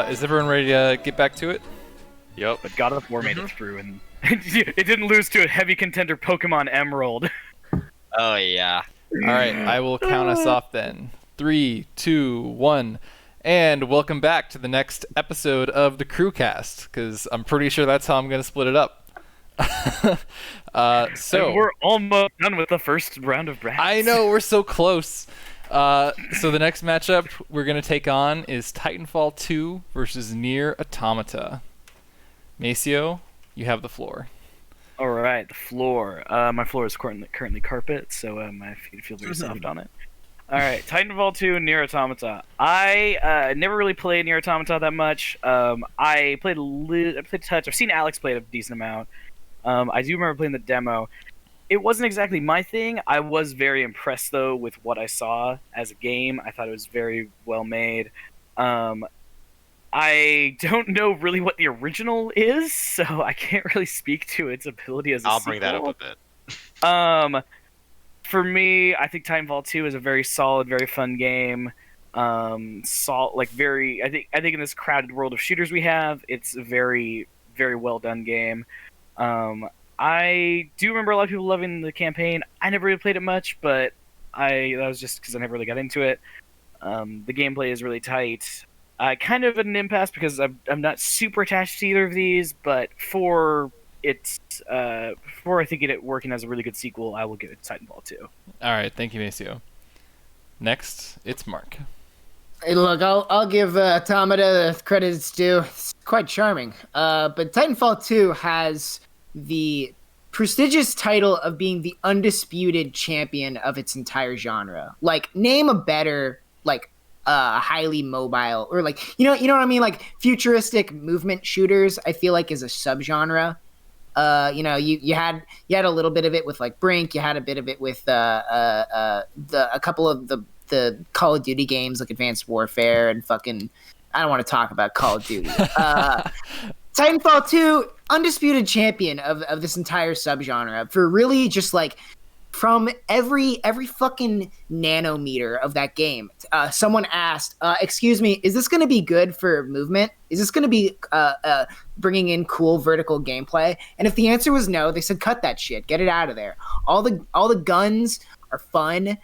Is everyone ready to get back to it? Yep. But God of War made it through, and it didn't lose to a heavy contender, Pokemon Emerald. Oh yeah. All right, I will count us off then. 3, 2, 1, and welcome back to the next episode of the Crewcast, because I'm pretty sure that's how I'm going to split it up. So and we're almost done with the first round of drafts. I know, we're so close. So the next matchup we're going to take on is Titanfall 2 versus Nier Automata. Maceo, you have the floor. All right, the floor. My floor is currently carpet, so my feet feel very soft on it. All right, Titanfall 2, Nier Automata. I never really played Nier Automata that much. I played a touch. I've seen Alex play it a decent amount. I do remember playing the demo. It wasn't exactly my thing. I was very impressed, though, with what I saw as a game. I thought it was very well made. I don't know really what the original is, so I can't really speak to its ability as a I'll sequel. bring that up a bit. For me, I think Titanfall 2 is a very solid, very fun game. I think in this crowded world of shooters we have, it's a very, very well done game. I do remember a lot of people loving the campaign. I never really played it much, but that was just because I never really got into it. The gameplay is really tight. Kind of an impasse because I'm not super attached to either of these, but for I think it working as a really good sequel, I will give it Titanfall 2. All right, thank you, Maceo. Next, it's Mark. Hey, look, I'll give Automata the credit it's due. It's quite charming. But Titanfall 2 has the prestigious title of being the undisputed champion of its entire genre. Like, name a better, highly mobile, or you know what I mean? Like, futuristic movement shooters, I feel like is a subgenre. You had a little bit of it with Brink. You had a bit of it with a couple of the Call of Duty games like Advanced Warfare and fucking. I don't want to talk about Call of Duty. Titanfall 2, undisputed champion of this entire subgenre for really just from every fucking nanometer of that game. Someone asked, excuse me, is this going to be good for movement? Is this going to be bringing in cool vertical gameplay? And if the answer was no, they said, cut that shit. Get it out of there. All the guns are fun.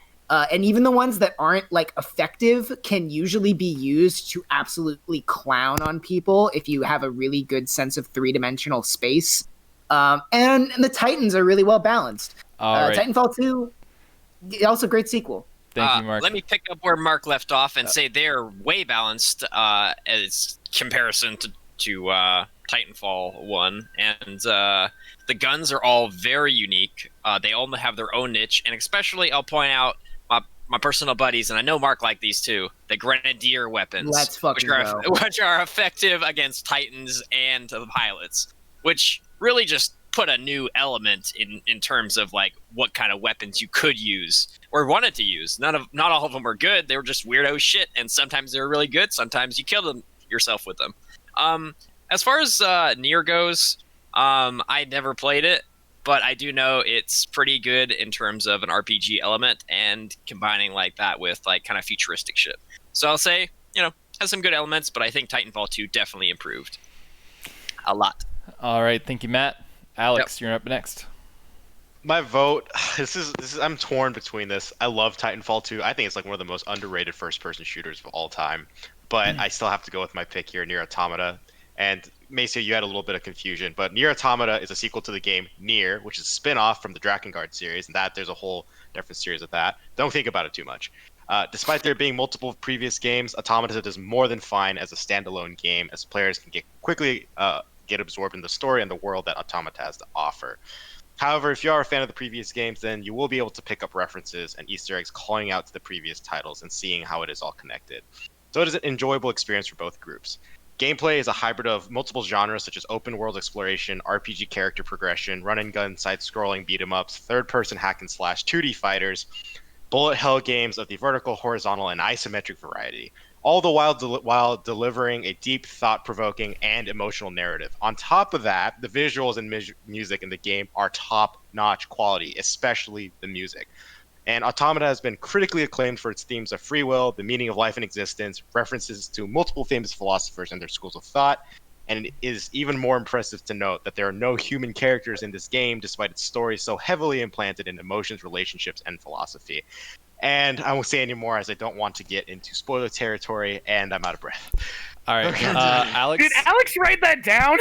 And even the ones that aren't effective can usually be used to absolutely clown on people if you have a really good sense of three-dimensional space. And the Titans are really well balanced. Right. Titanfall 2, also a great sequel. Thank you, Mark. Let me pick up where Mark left off and say they're way balanced as comparison to Titanfall 1. And the guns are all very unique. They all have their own niche. And especially, I'll point out, my personal buddies, and I know Mark liked these too, the Grenadier weapons. Let's fucking go. Which are effective against Titans and the pilots, which really just put a new element in terms of what kind of weapons you could use or wanted to use. Not all of them were good. They were just weirdo shit, and sometimes they were really good. Sometimes you killed them yourself with them. As far as Nier goes, I never played it, but I do know it's pretty good in terms of an RPG element and combining that with kind of futuristic shit. So I'll say, has some good elements, but I think Titanfall 2 definitely improved a lot. All right, thank you, Matt. Alex, You're up next. My vote, this is I'm torn between this. I love Titanfall 2. I think it's one of the most underrated first-person shooters of all time. But I still have to go with my pick here, Nier Automata. And Maceo, you had a little bit of confusion, but Nier Automata is a sequel to the game Nier, which is a spin-off from the Drakengard series, and there's a whole different series of that. Don't think about it too much. Despite there being multiple previous games, Automata does more than fine as a standalone game, as players can quickly get absorbed in the story and the world that Automata has to offer. However, if you are a fan of the previous games, then you will be able to pick up references and Easter eggs calling out to the previous titles and seeing how it is all connected. So it is an enjoyable experience for both groups. Gameplay is a hybrid of multiple genres such as open world exploration, RPG character progression, run and gun, side-scrolling beat-em-ups, third-person hack and slash, 2D fighters, bullet hell games of the vertical, horizontal, and isometric variety, all the while delivering a deep, thought-provoking, and emotional narrative. On top of that, the visuals and music in the game are top-notch quality, especially the music. And Automata has been critically acclaimed for its themes of free will, the meaning of life and existence, references to multiple famous philosophers and their schools of thought. And it is even more impressive to note that there are no human characters in this game, despite its story so heavily implanted in emotions, relationships, and philosophy. And I won't say any more as I don't want to get into spoiler territory, and I'm out of breath. All right, Okay. Alex. Did Alex write that down?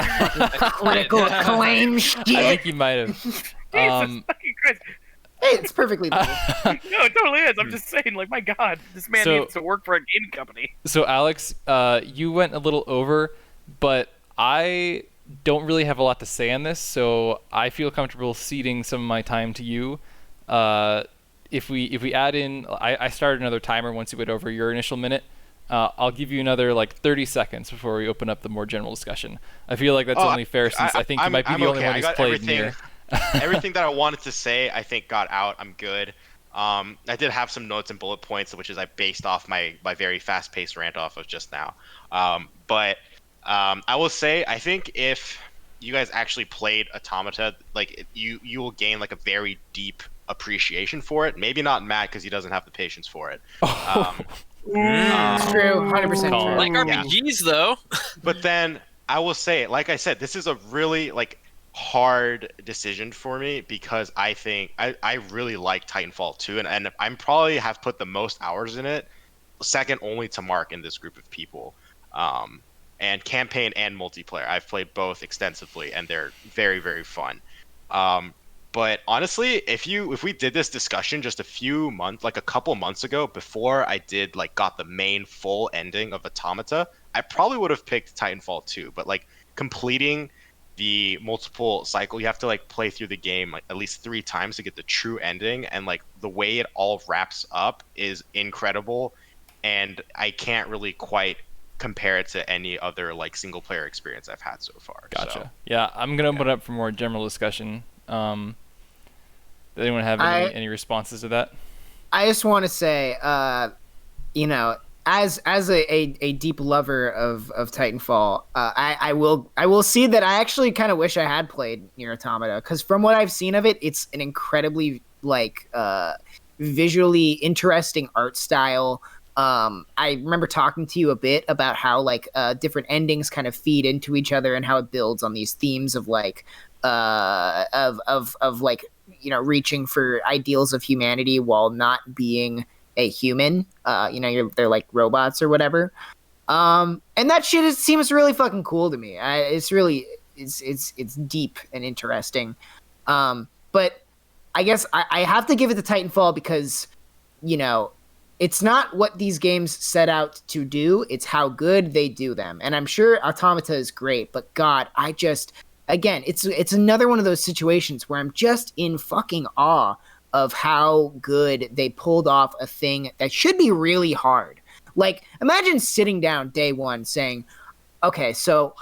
Critical acclaim I shit. think he might have. Jesus fucking Christ. Hey, it's perfectly legal. No, it totally is. I'm just saying, like, my God, this man So- needs to work for a gaming company. So Alex, you went a little over, but I don't really have a lot to say on this, so I feel comfortable ceding some of my time to you. If we add in, I started another timer once you went over your initial minute. I'll give you another like 30 seconds before we open up the more general discussion. I feel like that's only fair since I think you might be the only one who's played Nier. Everything that I wanted to say, I think got out. I'm good. I did have some notes and bullet points, which is I based off my very fast-paced rant off of just now. But I will say, I think if you guys actually played Automata, like you will gain like a very deep appreciation for it. Maybe not Matt because he doesn't have the patience for it. It's true, 100% Call. true. Like RPGs, though. But then I will say, like I said, this is a really like hard decision for me because I think I really like Titanfall 2 and I'm probably have put the most hours in it, second only to Mark in this group of people. And campaign and multiplayer. I've played both extensively and they're very, very fun. But honestly, if we did this discussion just a couple months ago, before I did got the main full ending of Automata, I probably would have picked Titanfall 2. But completing the multiple cycle, you have to play through the game at least 3 times to get the true ending, and the way it all wraps up is incredible, and I can't really quite compare it to any other single player experience I've had so far. Gotcha. So, Yeah, I'm gonna open up for more general discussion. Does anyone have any responses to that? I just want to say, as a deep lover of Titanfall, I will see that I actually kind of wish I had played Nier Automata, because from what I've seen of it, it's an incredibly visually interesting art style. I remember talking to you a bit about how different endings kind of feed into each other and how it builds on these themes of reaching for ideals of humanity while not being a human. They're like robots or whatever. And that shit seems really fucking cool to me. It's deep and interesting. But I guess I have to give it to Titanfall because, it's not what these games set out to do. It's how good they do them. And I'm sure Automata is great, but God, again, it's another one of those situations where I'm just in fucking awe of how good they pulled off a thing that should be really hard. Imagine sitting down day one saying, okay, so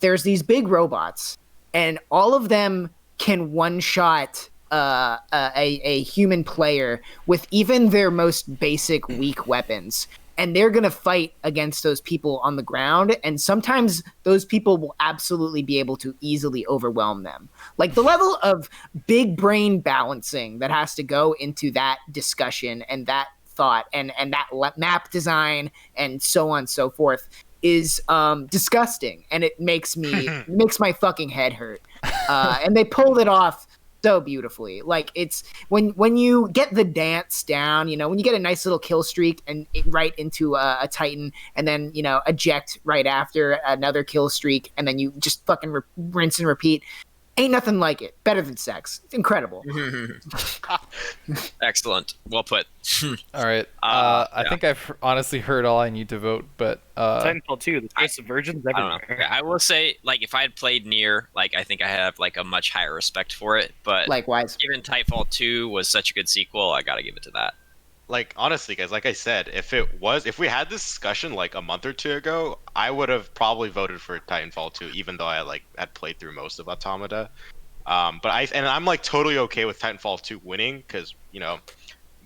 there's these big robots and all of them can one-shot a human player with even their most basic weak weapons, and they're gonna fight against those people on the ground, and sometimes those people will absolutely be able to easily overwhelm them. The level of big brain balancing that has to go into that discussion and that thought and that map design and so on and so forth is disgusting, and it makes my fucking head hurt. And they pulled it off so beautifully. It's when you get the dance down, when you get a nice little kill streak and right into a Titan, and then eject right after another kill streak, and then you just fucking rinse and repeat. Ain't nothing like it. Better than sex. It's incredible. Excellent. Well put. All right. I think I've honestly heard all I need to vote, but Titanfall 2, the choice of virgins I don't everywhere. know. I will say, if I had played Nier, I think I have a much higher respect for it. But Likewise. given Titanfall 2 was such a good sequel, I gotta give it to that. Honestly, guys, like I said, if we had this discussion a month or two ago, I would have probably voted for Titanfall 2, even though I had played through most of Automata. But I'm totally okay with Titanfall 2 winning because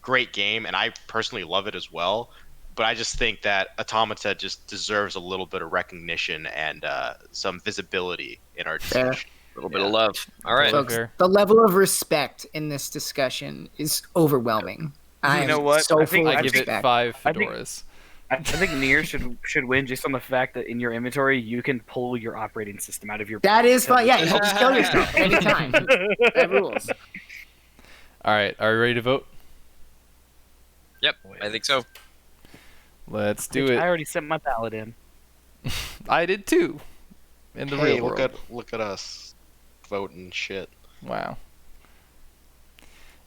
great game, and I personally love it as well. But I just think that Automata just deserves a little bit of recognition and some visibility in our discussion. A little bit of love. All right. Totally Folks, fair. the level of respect in this discussion is overwhelming. I You know am what? so I think- full of I give it respect. 5 I think- fedoras. I think Nier should win just on the fact that in your inventory you can pull your operating system out of your. That is fun. Yeah, you can just kill yourself anytime. That rules. All right, are you ready to vote? Yep, I think so. Let's do I it. already sent my ballot in. I did too. In the Hey, real world. look at us voting shit. Wow.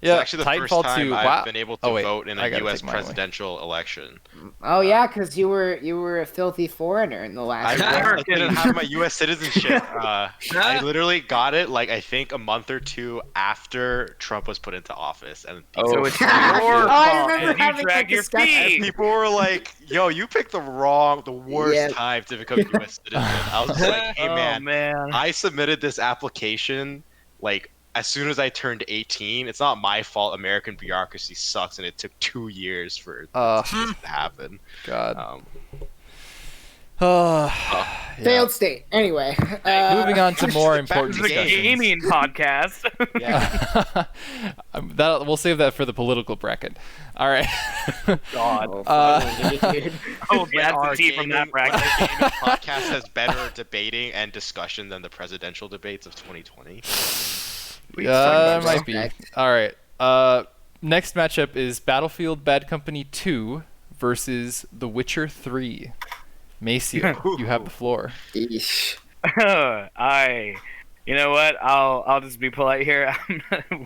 It's Yeah, actually the first Titanfall time 2. I've Wow. been able to Oh, wait, vote in I a gotta U.S. take mine away. presidential election. Oh yeah, because you were a filthy foreigner in the last. I round. didn't have my U.S. citizenship. I literally got it like I think a month or two after Trump was put into office, and So it's your Oh, fault. I remember and you having that dragged your discussion. feet. people were like, "Yo, you picked the worst Yeah. time to become a U.S. citizen." I was just like, "Hey, Oh man, man. I submitted this application like as soon as I turned 18. It's not my fault. American bureaucracy sucks, and it took 2 years for this to happen." God. Yeah. Failed state. Anyway, Moving on to more Back to important This is a discussions. gaming podcast. Yeah. We'll save that for the political bracket. All right. God. dude. Oh, that's Our the tea from that gaming- bracket. our gaming podcast has better debating and discussion than the presidential debates of 2020. Yeah, it about might be. respect. All right. Next matchup is Battlefield Bad Company 2 versus The Witcher 3. Maceo, you have the floor. Yeesh. You know what? I'll just be polite here.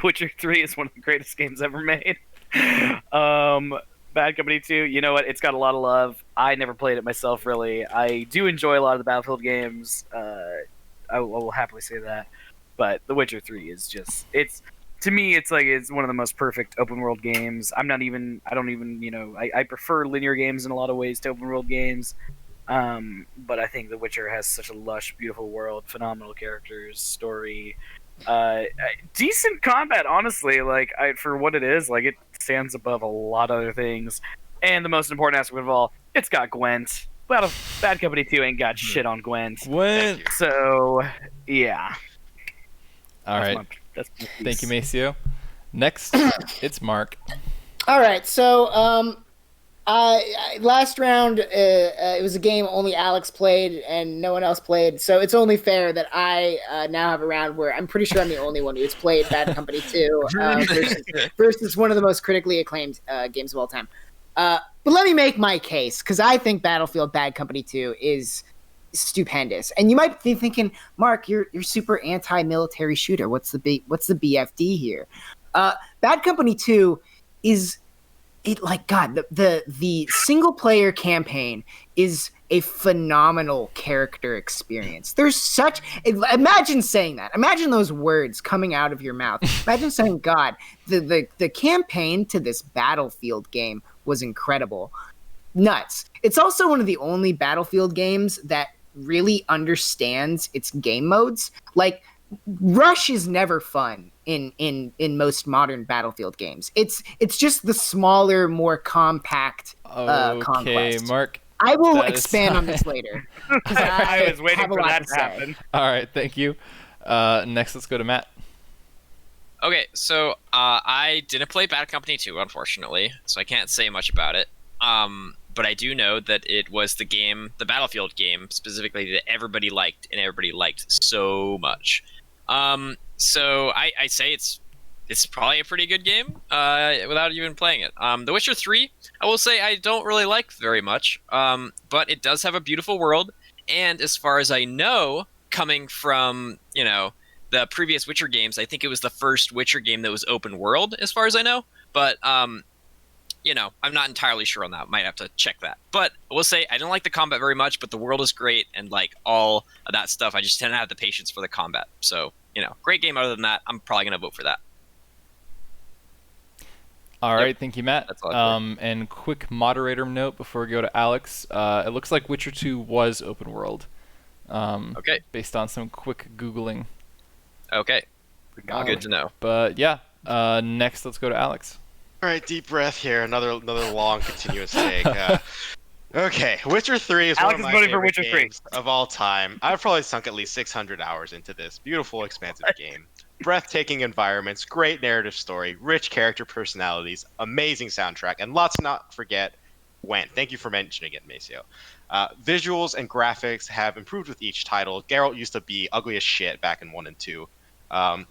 Witcher 3 is one of the greatest games ever made. Bad Company 2, you know what? It's got a lot of love. I never played it myself, really. I do enjoy a lot of the Battlefield games. I will happily say that. But The Witcher 3 is just to me it's one of the most perfect open world games. I prefer linear games in a lot of ways to open world games. But I think The Witcher has such a lush, beautiful world, phenomenal characters, story, decent combat. Honestly, for what it is, it stands above a lot of other things. And the most important aspect of all, it's got Gwent. Bad Company 2 ain't got shit on Gwent. When? So yeah. All right. That's my piece. Thank you, Maceo. Next, it's Mark. All right, so last round it was a game only Alex played and no one else played, so it's only fair that I now have a round where I'm pretty sure I'm the only one who's played Bad Company 2 versus one of the most critically acclaimed games of all time. But let me make my case, because I think Battlefield Bad Company 2 is stupendous. And you might be thinking, Mark, you're super anti-military shooter. What's the BFD here? Bad Company 2 is the single player campaign is a phenomenal character experience. Imagine saying that. Imagine those words coming out of your mouth. Imagine saying, God, the campaign to this Battlefield game was incredible. Nuts. It's also one of the only Battlefield games that really understands its game modes. Like, Rush is never fun in most modern Battlefield games. It's just the smaller, more compact Okay, conquest. Mark. I will that is- expand on this later. 'Cause I was waiting have a for lot that to say. happen. All right, thank you. Next, let's go to Matt. Okay, so I didn't play Bad Company 2, unfortunately, so I can't say much about it. But I do know that it was the Battlefield game specifically, that everybody liked, and everybody liked so much. So I say it's probably a pretty good game without even playing it. The Witcher 3, I will say I don't really like very much, but it does have a beautiful world, and as far as I know, coming from the previous Witcher games, I think it was the first Witcher game that was open world, as far as I know. But I'm not entirely sure on that. Might have to check that. But I will say I don't like the combat very much, but the world is great, and all of that stuff. I just didn't have the patience for the combat. So great game. Other than that, I'm probably gonna vote for that. All right, thank you, Matt. That's all I And quick moderator note before we go to Alex. It looks like Witcher 2 was open world. Okay. Based on some quick Googling. Okay. Good to know. But yeah, next let's go to Alex. All right, deep breath here. Another long, continuous take. Okay, Witcher 3 is Alex one of is my voting for favorite Witcher 3. games of all time. I've probably sunk at least 600 hours into this beautiful, expansive game. breathtaking environments, great narrative story, rich character personalities, amazing soundtrack, and lots to not forget. Gwent. Thank you for mentioning it, Maceo. Visuals and graphics have improved with each title. Geralt used to be ugly as shit back in 1 and 2,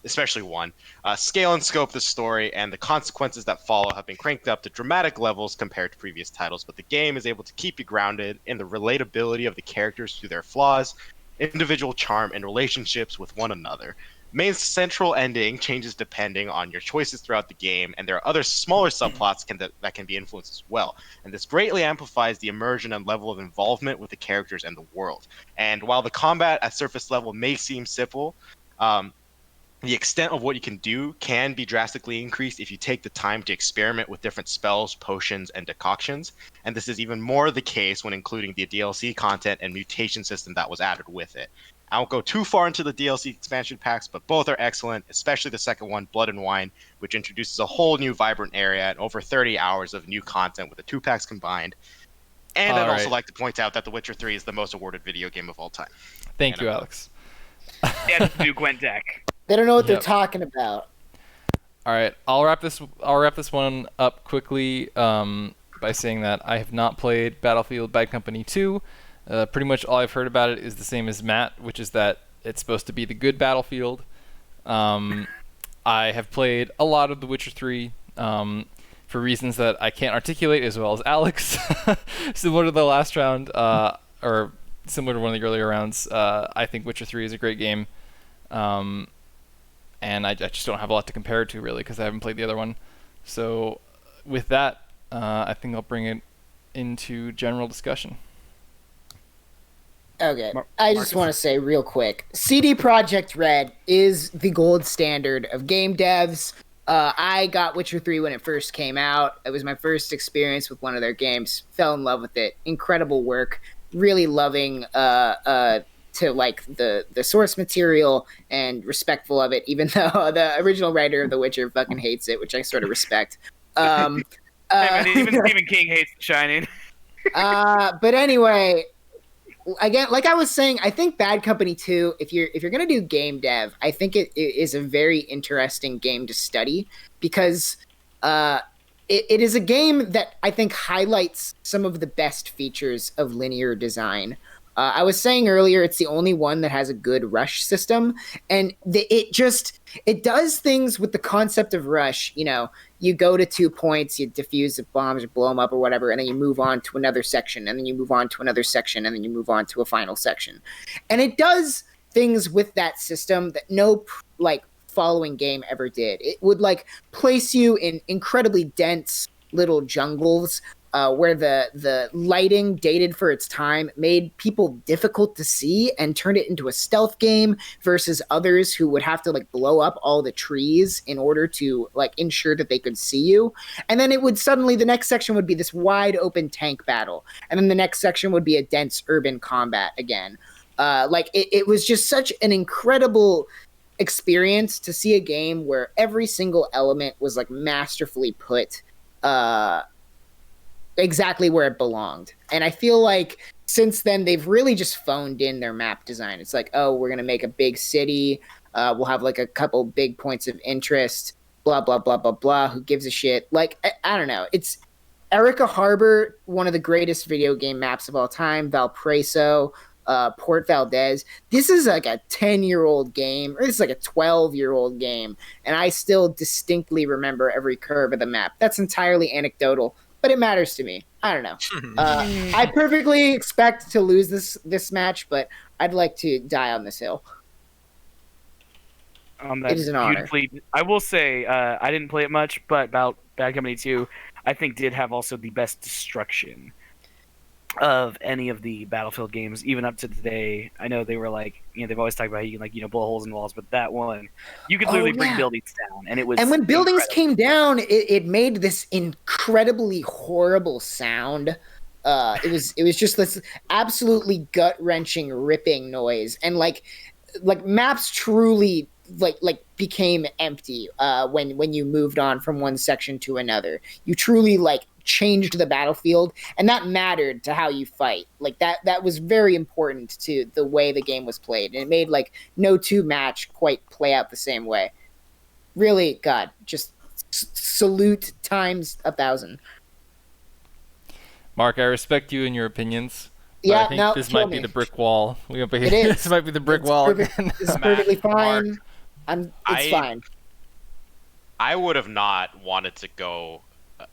especially 1. Scale and scope of the story and the consequences that follow have been cranked up to dramatic levels compared to previous titles, but the game is able to keep you grounded in the relatability of the characters through their flaws, individual charm, and relationships with one another. Main central ending changes depending on your choices throughout the game, and there are other smaller subplots that can be influenced as well. And this greatly amplifies the immersion and level of involvement with the characters and the world. And while the combat at surface level may seem simple, the extent of what you can do can be drastically increased if you take the time to experiment with different spells, potions, and decoctions. And this is even more the case when including the DLC content and mutation system that was added with it. I won't go too far into the DLC expansion packs, but both are excellent, especially the second one, Blood and Wine, which introduces a whole new vibrant area and over 30 hours of new content with the 2 packs combined. And I'd also like to point out that The Witcher 3 is the most awarded video game of all time. Thank you, Alex. Yeah, the new Gwent deck. They don't know what they're talking about. All right, I'll wrap this one up quickly by saying that I have not played Battlefield Bad Company 2. Pretty much all I've heard about it is the same as Matt, which is that it's supposed to be the good Battlefield. I have played a lot of The Witcher 3 for reasons that I can't articulate as well as Alex. Similar to the last round, or similar to one of the earlier rounds, I think Witcher 3 is a great game. And I just don't have a lot to compare it to, really, because I haven't played the other one. So with that, I think I'll bring it into general discussion. Okay, I just want to say real quick, CD Projekt Red is the gold standard of game devs. I got Witcher 3 when it first came out. It was my first experience with one of their games. Fell in love with it. Incredible work. Really loving to like the source material and respectful of it, even though the original writer of The Witcher fucking hates it, which I sort of respect. Even Stephen King hates The Shining. But anyway, again, like I was saying, I think Bad Company 2, if you're gonna do game dev, I think it is a very interesting game to study because it is a game that I think highlights some of the best features of linear design. I was saying earlier, it's the only one that has a good rush system, and it does things with the concept of rush. You know, you go to 2 points, you defuse the bombs, you blow them up or whatever, and then you move on to another section, and then you move on to another section, and then you move on to a final section. And it does things with that system that no following game ever did. It would place you in incredibly dense little jungles where the lighting, dated for its time, made people difficult to see and turned it into a stealth game versus others who would have to blow up all the trees in order to ensure that they could see you. And then it would suddenly, the next section would be this wide open tank battle. And then the next section would be a dense urban combat again. It was just such an incredible experience to see a game where every single element was masterfully put exactly where it belonged. And I feel like since then they've really just phoned in their map design. It's we're gonna make a big city, we'll have a couple big points of interest, blah blah blah blah blah, who gives a shit. I don't know, it's Erica Harbor, one of the greatest video game maps of all time, Valparaiso, Port Valdez. This is a 10-year-old game, or this is a 12-year-old game, and I still distinctly remember every curve of the map. That's entirely anecdotal, but it matters to me. I don't know. I perfectly expect to lose this match, but I'd like to die on this hill. It is an honor. I will say, I didn't play it much, but about Bad Company 2, I think did have also the best destruction of any of the Battlefield games, even up to today. I know they were they've always talked about how you can blow holes in walls, but that one, you could literally bring buildings down, and it was. And when buildings came down, it made this incredibly horrible sound. It was just this absolutely gut wrenching ripping noise, and maps truly became empty when you moved on from one section to another. You truly changed the battlefield, and that mattered to how you fight. That was very important to the way the game was played, and it made no two match quite play out the same way. Really, God, just salute times 1,000. Mark, I respect you and your opinions. But Yeah, I think no, this kill might be me. the brick wall. It is. This might be the brick It's wall perfect- again. It's perfectly fine. I- Fine. I would have not wanted to go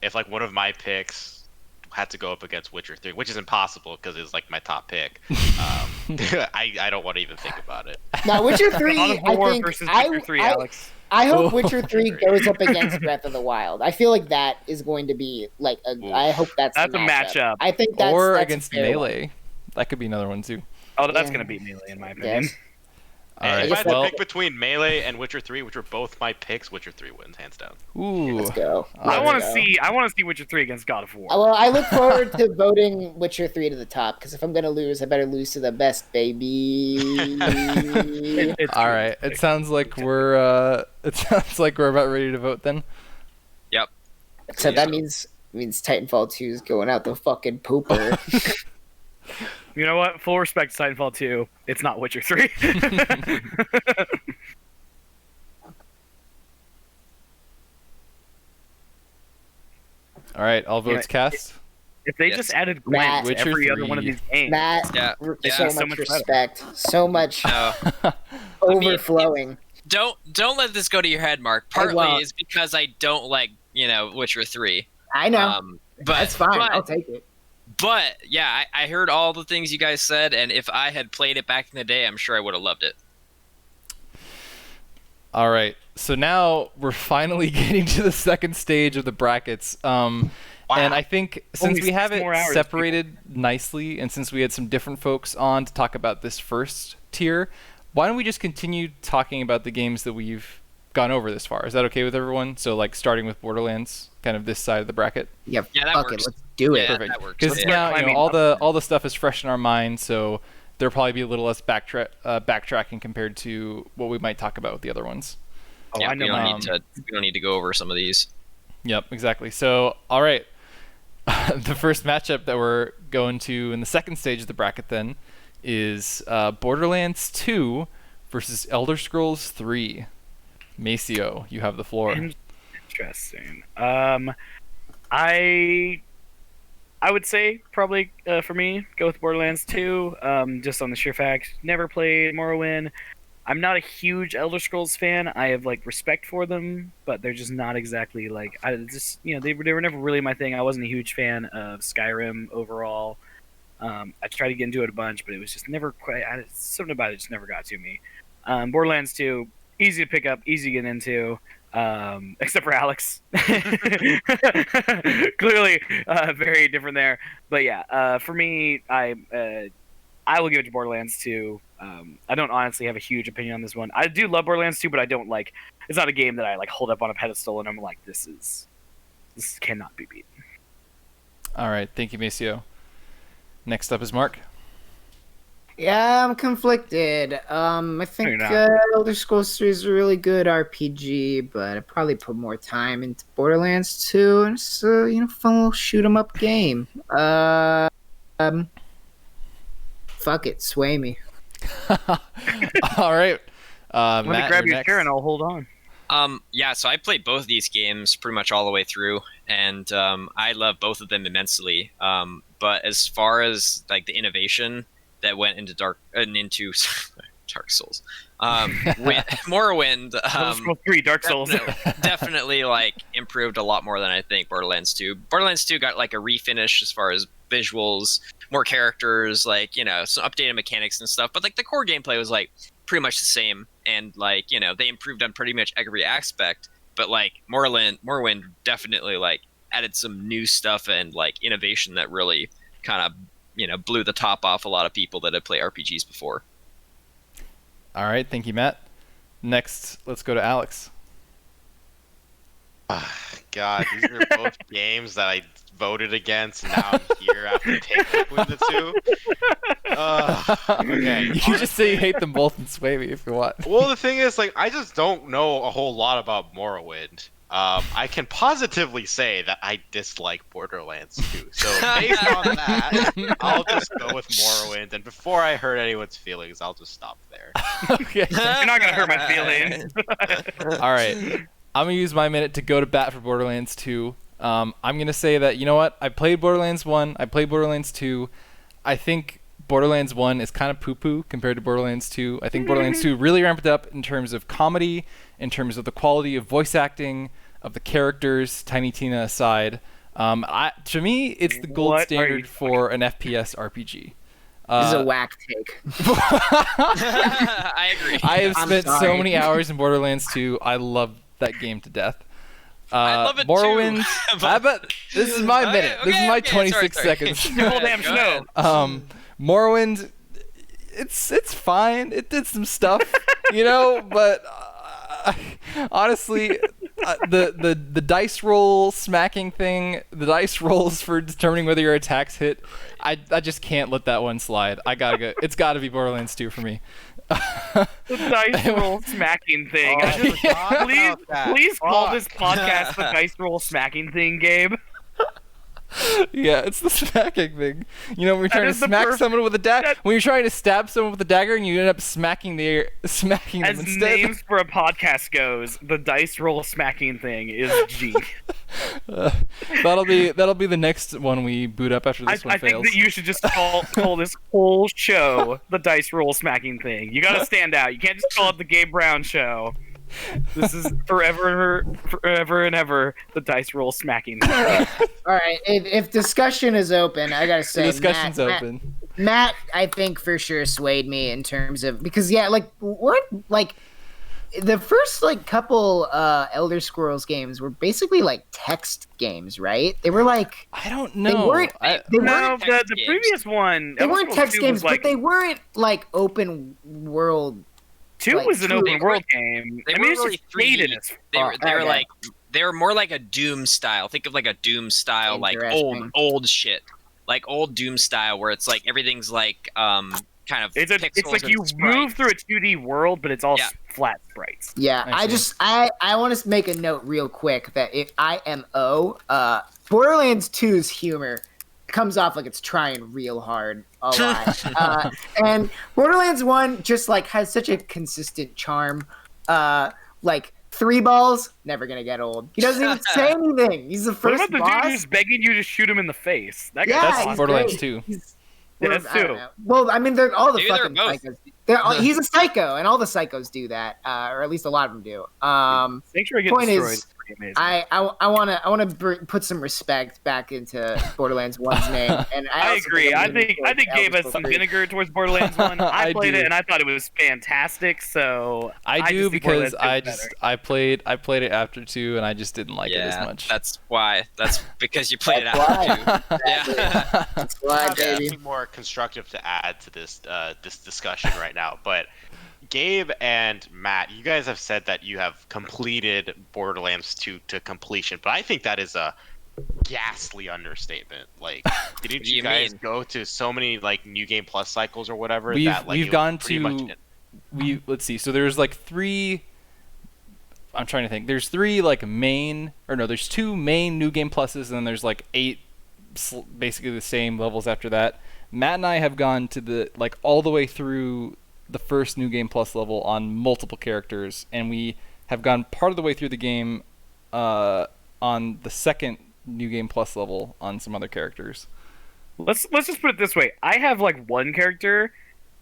if one of my picks had to go up against Witcher 3, which is impossible because it's my top pick. I don't want to even think about it. Now, Witcher 3, God of I War think versus Witcher 3, Alex. I hope Oh. Witcher 3 goes up against Breath of the Wild. I feel like that is going to be I hope that's That's the a matchup. I think that's Or that's a against fair one. Melee. That could be another one too. Oh, that's Yeah. gonna beat Melee in my opinion. Yes. All right. If I had Well, to pick between Melee and Witcher 3, which were both my picks, Witcher 3 wins hands down. ooh. Let's go. I There want we to Let's go. see Witcher 3 against God of War. Well, I look forward to voting Witcher 3 to the top, because if I'm going to lose, I better lose to the best, baby. It's All true. right. It sounds like we're about ready to vote then. Yep. Except that means Titanfall 2 is going out the fucking pooper. You know what? Full respect to Titanfall 2. It's not Witcher 3. All right. All votes cast. If they Yes. just added Gwent Matt. to Witcher every other 3. one of these games, Matt, Yeah. Yeah. so So much much respect. So much No. overflowing. Don't let this go to your head, Mark. I Partly won't. is because I don't like Witcher 3. I know. But That's fine. But, I'll take it. but yeah, I heard all the things you guys said, and if I had played it back in the day, I'm sure I would have loved it. All right. So now we're finally getting to the second stage of the brackets. And I think since Only we have 6 it more hours, separated nicely, and since we had some different folks on to talk about this first tier, why don't we just continue talking about the games that we've gone over this far? Is that okay with everyone? So starting with Borderlands, kind of this side of the bracket. Yeah, Yeah, that fuck works. it. Let's do it. Yeah, Perfect. that works. Because Yeah. now climbing all the stuff is fresh in our mind, so there'll probably be a little less backtracking compared to what we might talk about with the other ones. oh, Yeah, I know. we don't need to go over some of these. Yep, exactly. So, all right. The first matchup that we're going to in the second stage of the bracket then is Borderlands 2 versus Elder Scrolls 3. Maceo, you have the floor. Interesting. I would say probably for me go with Borderlands 2. Just on the sheer fact, never played Morrowind. I'm not a huge Elder Scrolls fan. I have respect for them, but they're just not exactly they were never really my thing. I wasn't a huge fan of Skyrim overall. I tried to get into it a bunch, but it was just never quite. Something about it just never got to me. Borderlands 2, easy to pick up, easy to get into. Except for Alex. Clearly, very different there. But yeah, for me, I will give it to Borderlands 2. I don't honestly have a huge opinion on this one. I do love Borderlands 2, but I don't it's not a game that I hold up on a pedestal and I'm like, this cannot be beaten. All right, thank you, Maceo. Next up is Mark. Yeah, I'm conflicted. I think you're not. Elder Scrolls 3 is a really good RPG, but I'd probably put more time into Borderlands 2, and it's a fun little shoot 'em up game. Fuck it, sway me. All right. Let Matt, me grab you're your chair and I'll hold on. Yeah, so I played both of these games pretty much all the way through, and I love both of them immensely. But as far as the innovation that went into Dark Souls, Morrowind, Elder Scrolls 3, Dark Souls. definitely improved a lot more than I think Borderlands 2. Borderlands 2 got a refinish as far as visuals, more characters, some updated mechanics and stuff. But the core gameplay was pretty much the same, and they improved on pretty much every aspect. But Morrowind definitely added some new stuff and innovation that really kind of blew the top off a lot of people that had played RPGs before. All right, thank you, Matt. Next, let's go to Alex. god, these are both games that I voted against, and now I'm here after picking between the two. Okay. You can just say you hate them both and sway me if you want. Well, the thing is, like, I just don't know a whole lot about Morrowind. I can positively say that I dislike Borderlands 2. So based on that, I'll just go with Morrowind. And before I hurt anyone's feelings, I'll just stop there. Okay. You're not gonna hurt my feelings. All right. I'm going to use my minute to go to bat for Borderlands 2. I'm going to say that, you know what? I played Borderlands 1. I played Borderlands 2. I think Borderlands 1 is kind of poo-poo compared to Borderlands 2. I think Borderlands 2 really ramped up in terms of comedy, in terms of the quality of voice acting, of the characters, Tiny Tina aside. To me, it's the gold standard for an FPS RPG. This is a whack take. I agree. I have I'm spent so sorry. many hours in Borderlands 2. I love that game to death. I love it Morrowind, too. I bet this is my minute. This is my Okay, 26 sorry. seconds. Go Whole ahead, damn go show. ahead. Morrowind, it's fine. It did some stuff, but honestly, the dice roll smacking thing, the dice rolls for determining whether your attacks hit, I just can't let that one slide. I gotta go. It's gotta be Borderlands 2 for me. The dice roll smacking thing. Oh, I just forgot please, about that. please call Fuck. this podcast the dice roll smacking thing, Gabe. Yeah, it's the smacking thing. When you're trying to is the smack someone with a dagger, that- when you're trying to stab someone with a dagger, and you end up smacking them As instead. names for a podcast goes, the dice roll smacking thing is G. That'll be the next one we boot up after this one I fails. think that you should just call this whole show the dice roll smacking thing. You gotta stand out. You can't just call it the Gabe Brown show. This is forever and ever the dice roll smacking thing. All right, if discussion is open, I gotta The say, discussion's open. Matt, I think for sure swayed me in terms of because the first couple Elder Scrolls games were basically text games, right? They were like I don't they know. weren't they No, weren't the previous one. they Elder weren't Scrolls text 2 games, was but they weren't open world. 2 was an True. open world game. They I mean, were it's really just shaded 3D. as They were Okay. they were more like a Doom style. Think of like a Doom style, like Interesting. old shit, like old Doom style, where it's like everything's like kind of. It's pixels like and you sprites. move through a 2D world, but it's all Yeah. flat sprites. Yeah, I I want to make a note real quick that if IMO, Borderlands 2's humor comes off like it's trying real hard a lot. And Borderlands 1 just has such a consistent charm. Three balls, never gonna get old. He doesn't even say anything. He's the What first about the boss. dude who's begging you to shoot him in the face? That Yeah, guy's That's awesome. Borderlands great. 2. Yeah, that's I don't two. know. Well, I mean, they're all the Maybe they're fucking both. psychos. He's a psycho, and all the psychos do that, or at least a lot of them do. Make sure I get Point destroyed. is, It's pretty amazing. I want to put some respect back into Borderlands 1's name, and I also agree. I I'm leaning think towards Gabe has Elder some Scrolls 3. vinegar towards Borderlands 1. I I played do. it and I thought it was fantastic. So I just do think because Borderlands 2 is better. I played it after 2 and I just didn't like it as much. That's why. That's because you played it That's out too. Yeah. That's why, I have baby. nothing more constructive to add to this discussion right now, but Gabe and Matt, you guys have said that you have completed Borderlands 2 to completion, but I think that is a ghastly understatement. Didn't do you you guys mean? go to so many New Game Plus cycles or whatever We've that we've it was gone pretty to much let's see. So there's 3. I'm trying to think. There's 3 there's 2 main New Game Pluses, and then there's 8 basically the same levels after that. Matt and I have gone to the all the way through the first New Game Plus level on multiple characters, and we have gone part of the way through the game on the second New Game Plus level on some other characters. Let's just put it this way. I have one character.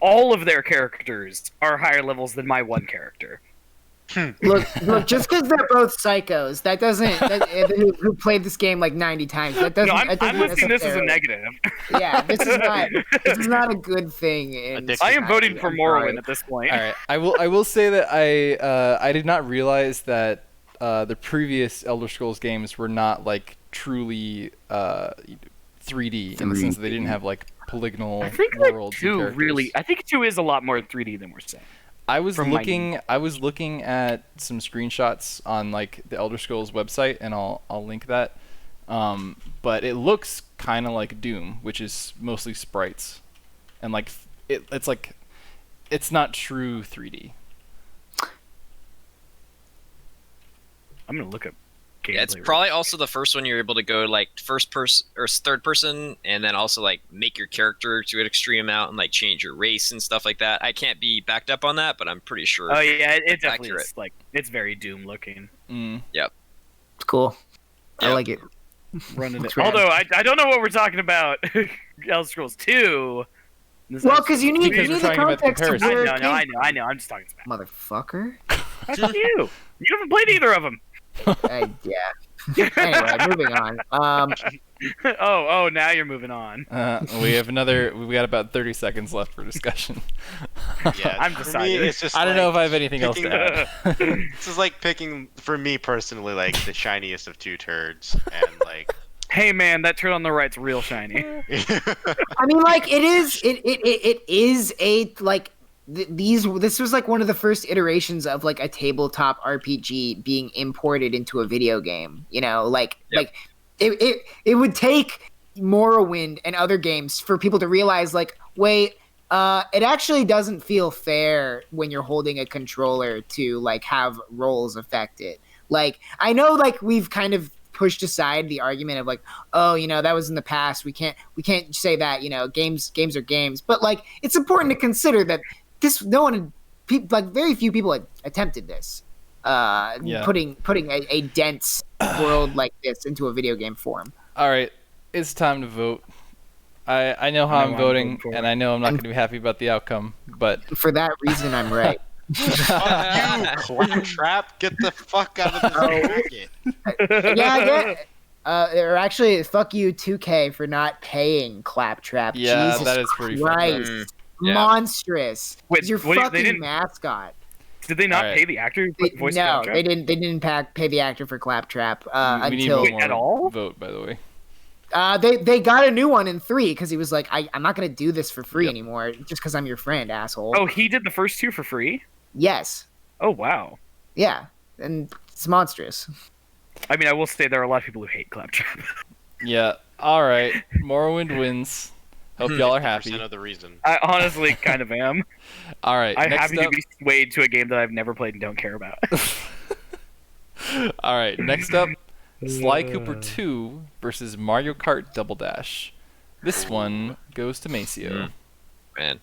All of their characters are higher levels than my one character. Look, just because they're both psychos, that doesn't who played this game 90 times. That doesn't. No, that I'm doesn't listing this as a necessarily- negative. Yeah, this is not a good thing. In Addiction. I am voting for I'm sorry. Morrowind at this point. All right, I will say that I did not realize that the previous Elder Scrolls games were not truly 3D in the sense that they didn't have polygonal I think worlds. and 2 characters. really. I think 2 is a lot more 3D than we're saying. I was From my- looking at some screenshots on like the Elder Scrolls website, and I'll link that. But it looks kind of like Doom, which is mostly sprites, and like it's like it's not true 3D. I'm gonna look up. Yeah, it's gameplay probably also the first one you're able to go like first person or third person, and then also like make your character to an extreme amount and like change your race and stuff like that. I can't be backed up on that, but I'm pretty sure. Oh yeah, it it's definitely accurate. is. Like it's very Doom looking. It's cool. I Yep. like it. Running it. That's rad. Although I don't know what we're talking about. Elder Scrolls 2. Well, because you need Because we're the talking about the context of comparison. where I it know, came I know. I'm just talking smack. Motherfucker. Fuck you. You haven't played either of them. Yeah. Anyway, moving on. Oh, now you're moving on. We got about 30 seconds left for discussion. Yeah, I'm for me, decided. it's just I don't know if like I have anything else to add. this is like picking for me personally like the shiniest of two turds, and like Hey man, that turd on the right's real shiny. I mean, like it is a like this was like one of the first iterations of like a tabletop RPG being imported into a video game. You know, like it would take Morrowind and other games for people to realize like, wait, it actually doesn't feel fair when you're holding a controller to like have roles affected. Like I know like we've kind of pushed aside the argument of like, oh, you know, that was in the past. We can't say that, you know, games are games. But like, it's important to consider that very few people had attempted this. Putting a dense world like this into a video game form. All right, it's time to vote. I know how I know I'm what I'm voting, voting for. and I know I'm not going to be happy about the outcome, but For that reason, I'm right. fuck you, Claptrap, get the fuck out of this bracket. Yeah, I get. Or actually, fuck you, 2K, for not paying Claptrap. Yeah, Jesus that is pretty fucked up. Christ. Yeah. Monstrous. Wait, He's your what do you- they fucking didn't- mascot. Did they not Alright. pay the actor who voiced No, Claptrap? they didn't. They didn't pay the actor for Claptrap we need until one more at all? vote, by the way. they got a new one in 3 because he was like, I'm not gonna do this for free anymore just because I'm your friend, asshole. Oh, he did the first two for free? Yes, Oh wow. yeah, and it's monstrous. I mean, I will say there are a lot of people who hate Claptrap. Yeah. All right. Morrowind wins. Hope y'all are happy. 50% of the reason. I honestly kind of am. All right. I'm next happy up. to be swayed to a game that I've never played and don't care about. All right. Next up, Sly Cooper 2 versus Mario Kart Double Dash. This one goes to Maceo. Man.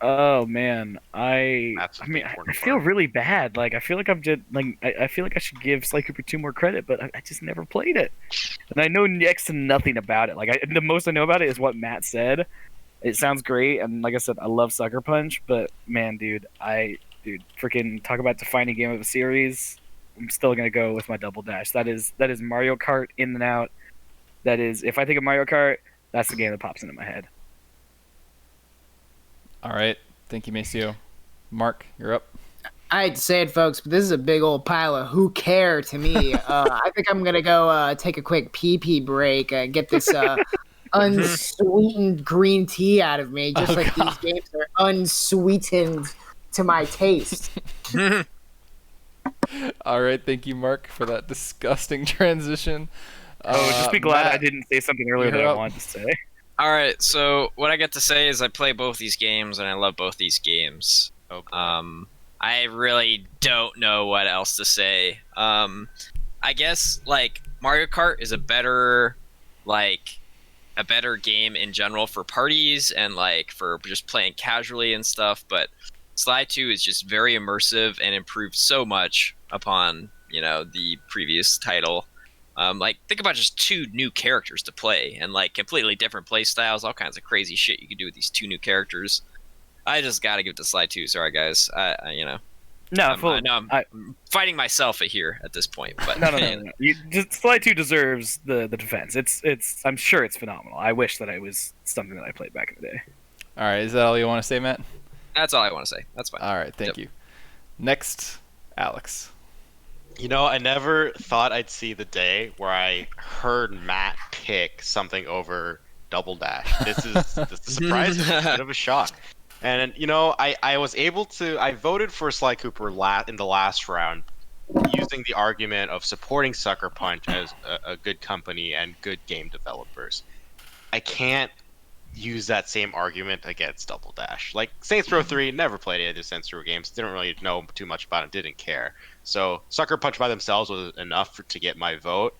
Oh man, I That's the mean, I important feel part. really bad. Like, I feel like I'm just like I feel like I should give Sly Cooper 2 more credit, but I just never played it, and I know next to nothing about it. Like, the most I know about it is what Matt said. It sounds great, and like I said, I love Sucker Punch, but man, dude, freaking talk about defining game of a series. I'm still gonna go with my Double Dash. That is Mario Kart in and out. That is, if I think of Mario Kart, that's the game that pops into my head. All right. Thank you, Maceo. Mark, you're up. I hate to say it, folks, but this is a big old pile of who care to me. I think I'm gonna go take a quick pee break, get this unsweetened green tea out of me, just Oh, like God. these games are unsweetened to my taste. All right. Thank you, Mark, for that disgusting transition. Oh, just be glad Matt, I didn't say something earlier you're that I up. wanted to say. All right, so what I get to say is I play both these games and I love both these games. Oh, boy. I really don't know what else to say. I guess like Mario Kart is a better game in general for parties and like for just playing casually and stuff, but Sly 2 is just very immersive and improved so much upon, the previous title. Like, think about just 2 new characters to play and like completely different play styles, all kinds of crazy shit you can do with these 2 new characters. I just gotta give it to Sly 2. Sorry, guys. No, I'm fighting myself here at this point. But no. Sly 2 deserves the defense. It's. I'm sure it's phenomenal. I wish that it was something that I played back in the day. All right. Is that all you want to say, Matt? that's all I want to say. That's fine. All right. Thank you. Next, Alex. I never thought I'd see the day where I heard Matt pick something over Double Dash. This is surprising. It's a bit of a shock. And I was able to. I voted for Sly Cooper in the last round, using the argument of supporting Sucker Punch as a good company and good game developers. I can't use that same argument against Double Dash. Like Saints Row 3, never played any of the Saints Row games. Didn't really know too much about it. Didn't care. So Sucker Punch by themselves was enough to get my vote.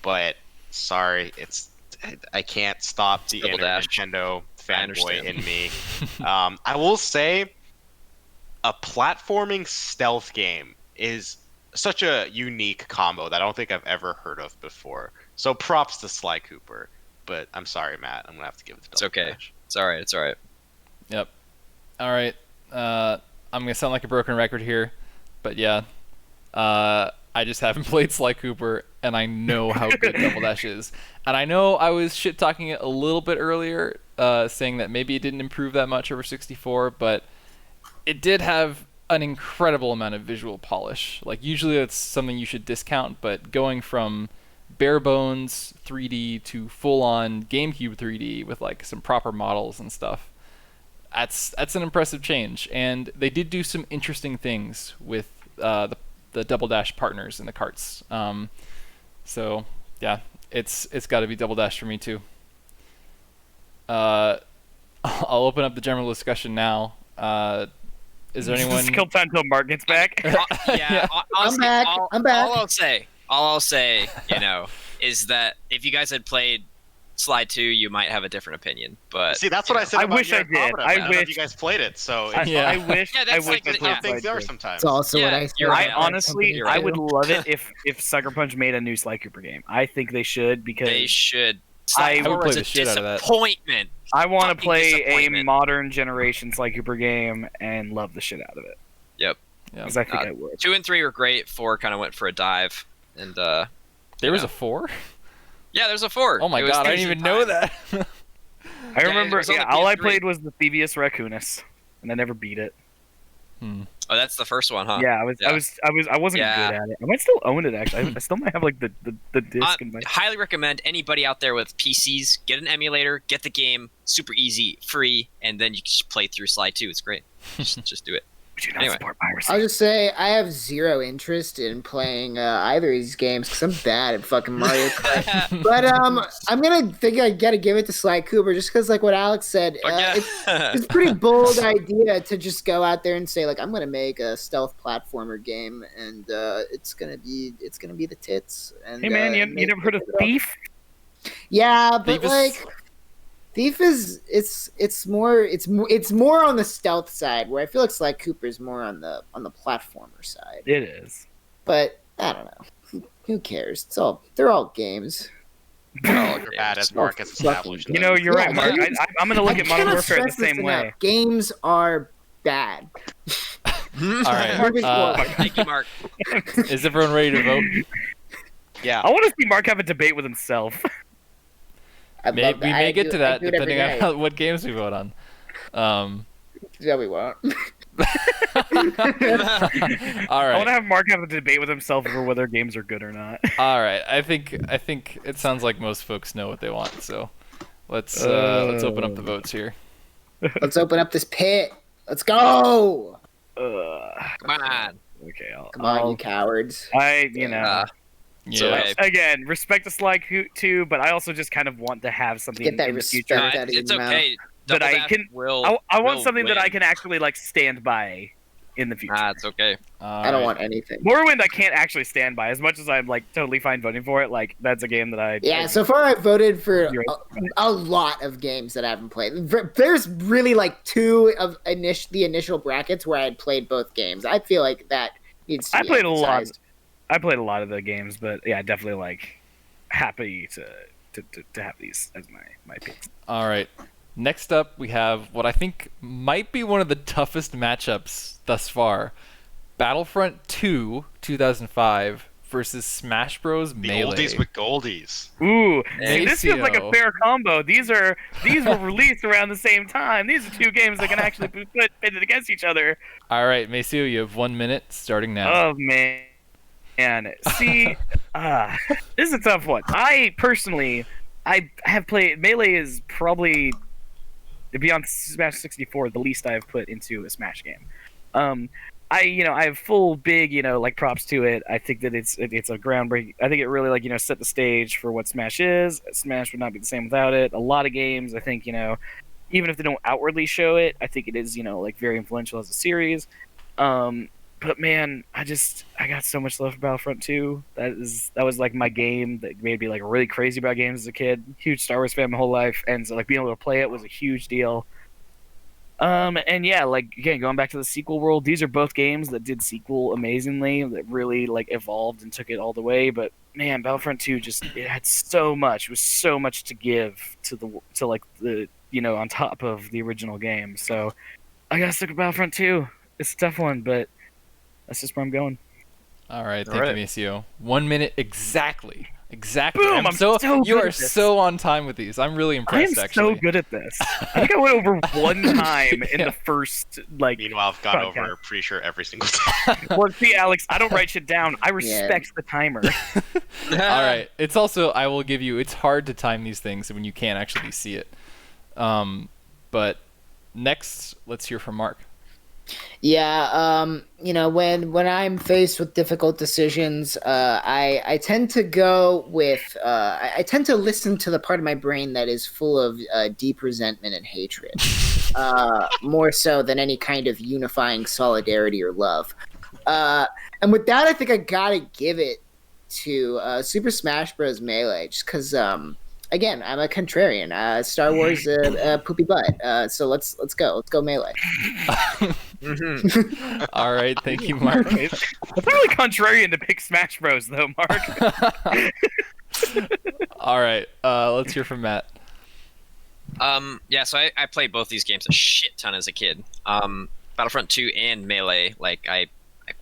But sorry, I can't stop the Double inner Dash. Nintendo fanboy understand. in me. I will say, a platforming stealth game is such a unique combo that I don't think I've ever heard of before. So props to Sly Cooper. But I'm sorry, Matt. I'm gonna have to give it to It's Double okay. Dash. It's all right. It's all right. Yep. All right. I'm gonna sound like a broken record here, but yeah, I just haven't played Sly Cooper, and I know how good Double Dash is. And I know I was shit talking it a little bit earlier, saying that maybe it didn't improve that much over 64, but it did have an incredible amount of visual polish. Like usually that's something you should discount, but going from bare bones 3D to full-on GameCube 3D with like some proper models and stuff. That's an impressive change, and they did do some interesting things with the Double Dash partners in the carts. So yeah, it's got to be Double Dash for me too. I'll open up the general discussion now. Is there anyone? Skill time until Mark gets back. Yeah, honestly, back. I'm back. All I'll say, is that if you guys had played Slide 2, you might have a different opinion. But See, that's what I said. I about wish I Nier did. Automata, I but none of wish- you guys played it, so I, Yeah. I wish. Yeah, I that's wish. like- I that's played how things Slide are 2. sometimes. It's also Yeah, what I you're said. right. I honestly, Company I too. would love it if Sucker Punch made a new Sly Cooper game. I think they should because they should. I Slide would 4 play was the a shit out of that. disappointment. I want to fucking play a disappointment. modern generation Sly Cooper game and love the shit out of it. Yep. Yeah. Because I think Uh, I would. 2 and 3 were great. 4 kind of went for a dive, and There was a 4? yeah, there's a 4. Oh my It was god, I Thieves didn't in even know Time. that. I it remember. was on Yeah, the all I PS3. played was the Thievius Raccoonus, and I never beat it. Oh, that's the first one, huh? Yeah, I wasn't Yeah. good at it. I might still own it actually. I still might have like the disc in my. Highly recommend anybody out there with PCs get an emulator, get the game, super easy, free, and then you can just play through Slide 2. It's great. Just do it. We do not anyway. support piracy. I'll just say I have zero interest in playing either of these games because I'm bad at fucking Mario Kart. But I'm gonna think I gotta give it to Sly Cooper just because, like what Alex said, But yeah. it's a pretty bold idea to just go out there and say like I'm gonna make a stealth platformer game and it's gonna be the tits. And Hey man, you never heard of Thief? Yeah, but Thief is- like Thief is it's more on the stealth side where I feel like Sly Cooper's more on the platformer side. It is. But I don't know. Who cares? They're all games. Oh, You're bad as games. Mark has fucking established. You know, you're Yeah, right, Mark. games- I'm gonna look I at Modern cannot Warfare the stress this same way. enough. Games are bad. All right. Moving forward. Thank you, Mark. Is everyone ready to vote? Yeah. I want to see Mark have a debate with himself. I We love that. may I get do- to I that do it every depending on day. what games we vote on. Yeah, we won't. All I want right. to have Mark have a debate with himself over whether games are good or not. All right. I think it sounds like most folks know what they want. So let's open up the votes here. Let's open up this pit. Let's go. Come on. Okay, Come on, you cowards. Yeah. So, Yeah. hey, Again, respect the Sly too, but I also just kind of want to have something Get that in the respect. future. Out of it's your mouth. okay. That Double I Dash can- Will, I want will something that win. I can actually like stand by in the future. It's okay. I don't want anything. Morrowind, I can't actually stand by. As much as I'm like totally fine voting for it, like that's a game that I Yeah, so far I've voted for You're a lot of games that I haven't played. There's really like two of the initial brackets where I had played both games. I feel like that needs to I be played a lot. emphasized. I played a lot of the games, but yeah, definitely like happy to have these as my picks. All right. Next up, we have what I think might be one of the toughest matchups thus far: Battlefront 2 2005 versus Smash Bros. The Melee. oldies with goldies. Ooh, see, this feels like a Macio. fair combo. These were released around the same time. These are two games that can actually be pitted against each other. All right, Maceo, you have 1 minute starting now. Oh man, see, this is a tough one. I personally, I have played Melee. Is probably beyond Smash 64, the least I've put into a Smash game. I have full big, like props to it. I think that it's a groundbreaking. I think it really set the stage for what Smash is. Smash would not be the same without it. A lot of games, I think, even if they don't outwardly show it, I think it is, very influential as a series. But man, I got so much love for Battlefront 2. That was like my game that made me like really crazy about games as a kid. Huge Star Wars fan my whole life, and so like being able to play it was a huge deal. And yeah, like again, going back to the sequel world, these are both games that did sequel amazingly, that really like evolved and took it all the way. But man, Battlefront 2 it had so much. It was so much to give to the on top of the original game. So I gotta stick with Battlefront 2. It's a tough one, but that's just where I'm going. All right, thank you, Maceo. 1 minute exactly. Boom! I'm so you good are at this. so on time with these. I'm really impressed. I am actually. so good at this. I think I went over one time in the first Meanwhile, I've gone podcast. over pretty sure every single time. Well, see, Alex, I don't write shit down. I respect the timer. All right. It's also, I will give you, it's hard to time these things when you can't actually see it. But next, let's hear from Mark. Yeah, when I'm faced with difficult decisions, I tend to go with I tend to listen to the part of my brain that is full of deep resentment and hatred, more so than any kind of unifying solidarity or love. And with that, I think I gotta give it to Super Smash Bros. Melee, just because again, I'm a contrarian. Star Wars, poopy butt. So let's go. Let's go Melee. All right, thank you, Mark. It's really contrarian to pick Smash Bros, though, Mark. All right, let's hear from Matt. Yeah, so I played both these games a shit ton as a kid. Battlefront 2 and Melee, like I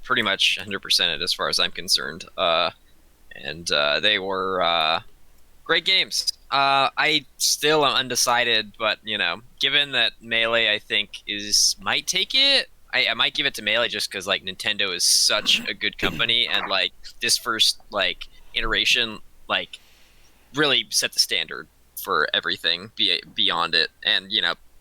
pretty much 100%ed as far as I'm concerned. And they were great games. I still am undecided, but given that Melee I think might take it, I might give it to Melee just because like Nintendo is such a good company, and like this first like iteration like really set the standard for everything beyond it. And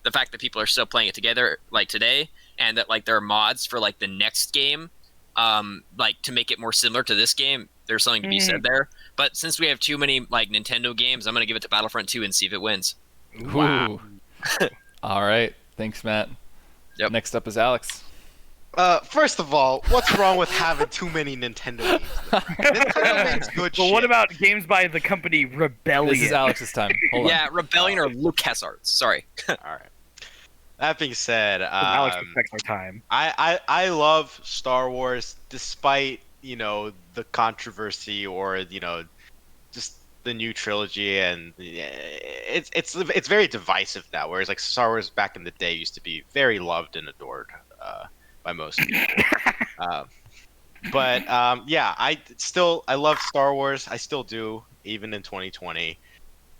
the fact that people are still playing it together like today, and that like there are mods for like the next game, like to make it more similar to this game, there's something to be said there. But since we have too many like Nintendo games, I'm gonna give it to Battlefront 2 and see if it wins. Wow. All right, thanks, Matt. Yep. Next up is Alex. First of all, what's wrong with having too many Nintendo games? Nintendo makes good Well, shit. what about games by the company Rebellion? This is Alex's time. Hold on. Yeah, Rebellion or LucasArts. Sorry. All right. That being said, Alex respects our time. I love Star Wars despite the controversy or just the new trilogy, and it's very divisive now. Whereas like Star Wars back in the day used to be very loved and adored by most people. But yeah, I love Star Wars. I still do, even in 2020.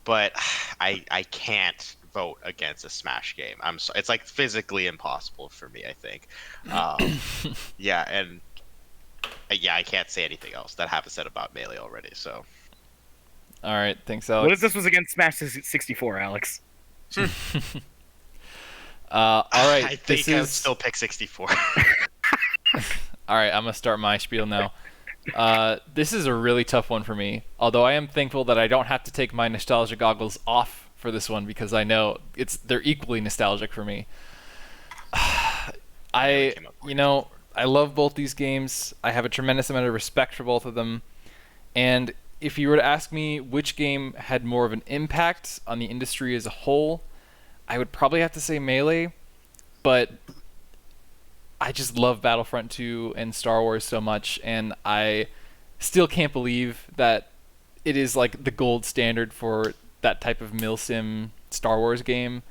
But I can't vote against a Smash game. It's like physically impossible for me, I think. Yeah, and yeah, I can't say anything else that I haven't said about Melee already. So. All right, thanks, Alex. What if this was against Smash 64, Alex? All right, I think I would still pick 64. All right, I'm gonna start my spiel now. This is a really tough one for me. Although I am thankful that I don't have to take my nostalgia goggles off for this one, because I know they're equally nostalgic for me. I love both these games. I have a tremendous amount of respect for both of them. And if you were to ask me which game had more of an impact on the industry as a whole, I would probably have to say Melee. But I just love Battlefront 2 and Star Wars so much, and I still can't believe that it is like the gold standard for that type of milsim Star Wars game.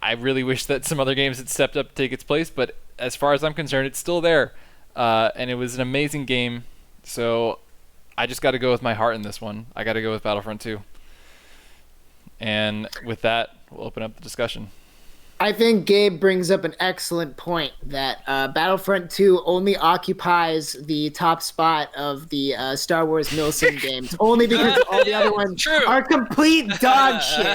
I really wish that some other games had stepped up to take its place, but as far as I'm concerned, it's still there. And it was an amazing game, so I just got to go with my heart in this one. I got to go with Battlefront 2. And with that, we'll open up the discussion. I think Gabe brings up an excellent point that Battlefront 2 only occupies the top spot of the Star Wars Milsim games, only because all the other ones true. are complete dog shit.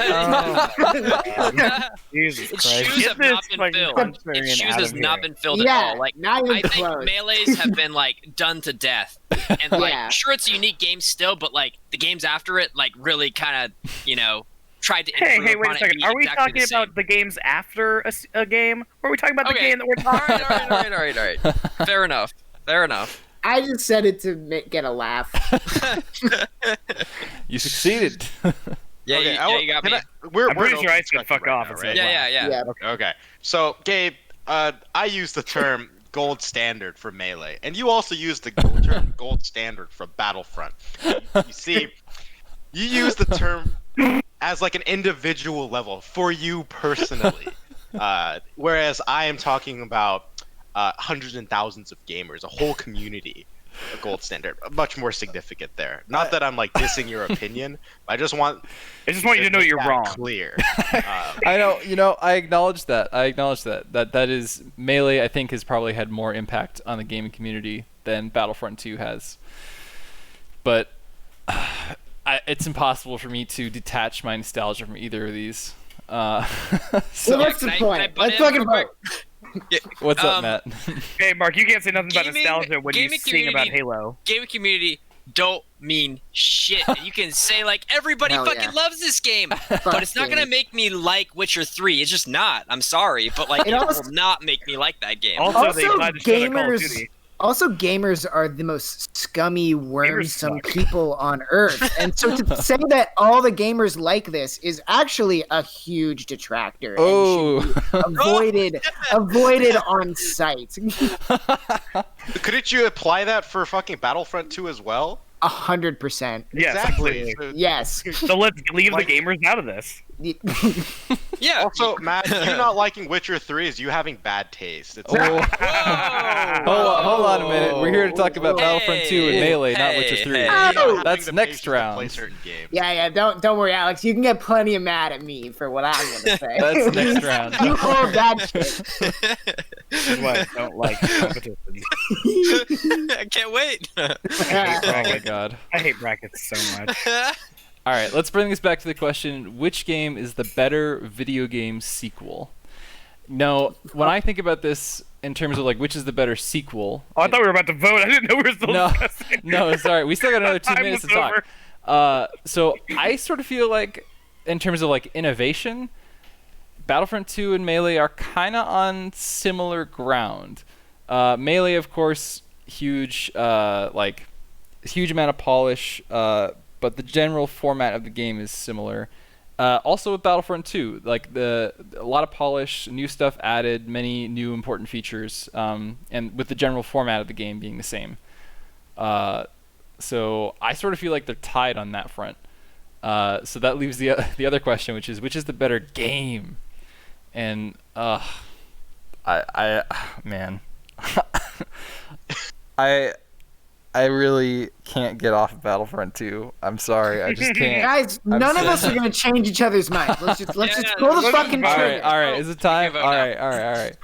Jesus Its Christ. shoes Get have this not been fucking filled. contrarian Its shoes out has of not here. been filled at Yeah, all. Like, not even I think close. Melees have been like done to death, and like Yeah. sure it's a unique game still, but like the games after it like really kind of tried to Hey, improve wait on a it second. be Are we exactly talking the same. about the games after a game? Or are we talking about the Okay. game that we're All talking right, about? all right. Fair enough. I just said it to get a laugh. You succeeded. Yeah, Okay, you got me. We're I'm pretty an sure open I said discussion fuck right off now, instead right? of Yeah. Okay. So, Gabe, I use the term gold standard for Melee, and you also use the term gold standard for Battlefront. You see, you use the term as like an individual level for you personally, whereas I am talking about hundreds and thousands of gamers, a whole community. A gold standard, much more significant there. Not that I'm like dissing your opinion. I just want I just want you to know make you're that wrong. Clear. I know, I acknowledge that. That is Melee. I think has probably had more impact on the gaming community than Battlefront 2 has. But it's impossible for me to detach my nostalgia from either of these. So So what's the Can I point? butt Let's in fucking real quick? vote. what's up, Matt? Hey, Mark, you can't say nothing about Gaming- nostalgia when you gaming sing about community- Halo. Gaming community don't mean shit. You can say like everybody Hell fucking yeah. loves this game, but it's not gonna make me like Witcher 3. It's just not. I'm sorry, but like It it also- will not make me like that game. Also, they Also, tried to shut Call of gamers- Duty. Also, gamers are the most scummy, wormsome suck. people on Earth, and so to say that all the gamers like this is actually a huge detractor. And should be avoided on sight. Couldn't you apply that for fucking Battlefront 2 as well? 100%. Yes, Exactly. completely. Yes. So let's leave Like- the gamers out of this. Yeah. Also, Matt, you not liking Witcher 3 is you having bad taste. It's Oh. Whoa. Hold on a minute. We're here to talk about Hey, Battlefront 2 and Melee, not Witcher 3. hey. not having That's the next patience to round. play certain games. Yeah. Don't worry, Alex. You can get plenty of mad at me for what I'm gonna say. That's next round. You hold that shit. This is why I don't like competition. I can't wait. Oh my god. I hate brackets so much. All right, let's bring this back to the question: which game is the better video game sequel? No, when I think about this in terms of like which is the better sequel. Oh, I thought we were about to vote. I didn't know we were still No, discussing. no, sorry, we still got another 2 Time minutes to was talk. over. So I sort of feel like, in terms of like innovation, Battlefront 2 and Melee are kind of on similar ground. Melee, of course, huge amount of polish, but the general format of the game is similar. Also with Battlefront 2, like a lot of polish, new stuff added, many new important features, and with the general format of the game being the same. So I sort of feel like they're tied on that front. So that leaves the other question, which is the better game? And man, I really can't get off of Battlefront 2. I'm sorry, I just can't. Guys, I'm none of so- us are gonna change each other's minds. Let's just Yeah, pull the let's fucking just- trigger. All right. Is it time? vote All now. right.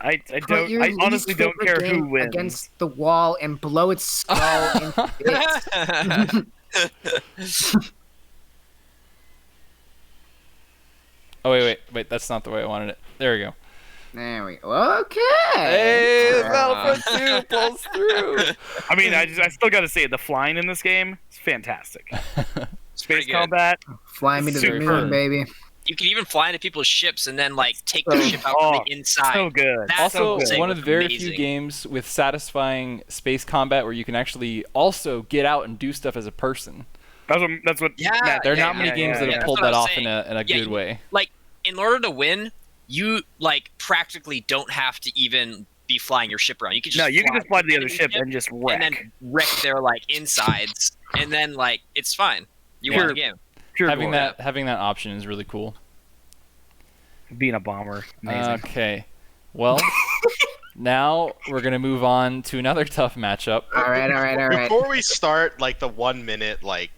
I Put don't. your I least honestly don't care favorite who game wins. against the wall and blow its skull into bits. Oh wait. That's not the way I wanted it. There we go. There we go. Okay. Hey, Battlefront 2 pulls through. I mean, I still got to say the flying in this game is fantastic. Space pretty good. combat. Fly me to the Super. moon, baby. You can even fly into people's ships and then like take the ship out from the inside. So good. That's so Also, good. one of the very Amazing. few games with satisfying space combat where you can actually also get out and do stuff as a person. That's what. Yeah, Matt- There are yeah, not many yeah, games yeah, that yeah. have That's pulled what I that was off in saying. a Yeah, good way. Like in order to win, you like practically don't have to even be flying your ship around. You can just No, you can just fly to the other enemy ship and just wreck. and then wreck their like insides, and then like it's fine. You Pure- won the game. Pure Having glory. that option is really cool. Being a bomber, amazing. Okay. Well, now we're gonna move on to another tough matchup. All right. Before we start, like the 1 minute like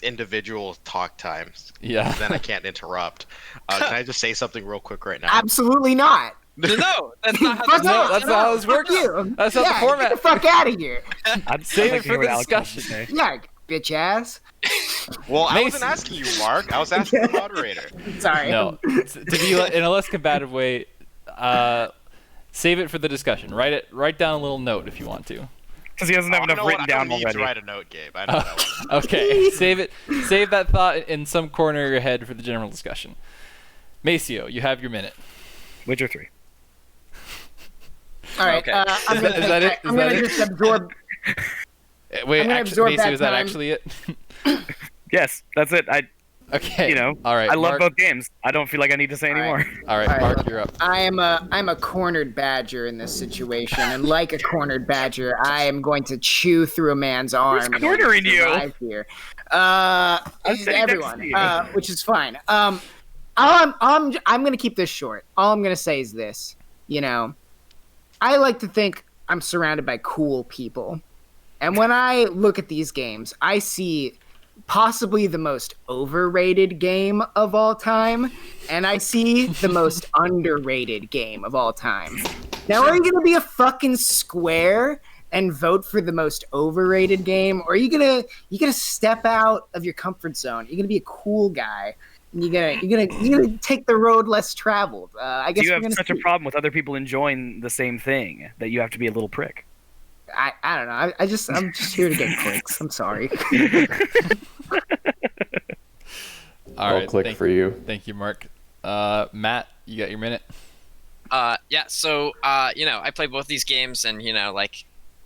individual talk times. Yeah. Then I can't interrupt. Can I just say something real quick right now? Absolutely not. No, that's not how Fuck this No, off. works. that's not how this Fuck works. you. That's not the Yeah, format. Get the fuck out of here. I'd Save like it to hear for the what Alex has to discussion. say. Yeah, bitch ass. Well, I Mason. wasn't asking you, Mark. I was asking the moderator. Sorry. No, to be in a less combative way, save it for the discussion. Write down a little note if you want to. Because he doesn't have You enough know what? written I don't down need already. to write a note, Gabe. I know that one. Okay, save it. Save that thought in some corner of your head for the general discussion. Maceo, you have your minute. Witcher 3. All right. Okay. I'm Is gonna, that it? I'm Is that gonna it? just absorb. Wait, I'm gonna actually, absorb Maceo, that is that time. actually it? Yes, that's it. Okay. All right. I love Mark, both games. I don't feel like I need to say All right. anymore. All right, All right, Mark, look, you're up. I'm a cornered badger in this situation, and like a cornered badger, I am going to chew through a man's arm. in order to cornering you? survive Here, sitting everyone, next to you. which is fine. I'm gonna keep this short. All I'm gonna say is this. You know, I like to think I'm surrounded by cool people, and when I look at these games, I see possibly the most overrated game of all time, and I see the most underrated game of all time. Now, are you gonna be a fucking square and vote for the most overrated game, or are you gonna step out of your comfort zone? You're gonna be a cool guy. And you're gonna take the road less traveled. I guess You we're have gonna such see. a problem with other people enjoying the same thing that you have to be a little prick. I don't know. I'm just here to get clicks. I'm sorry. All I'll right. click for you. Thank you, Mark. Matt, you got your minute. Yeah, so I play both these games, and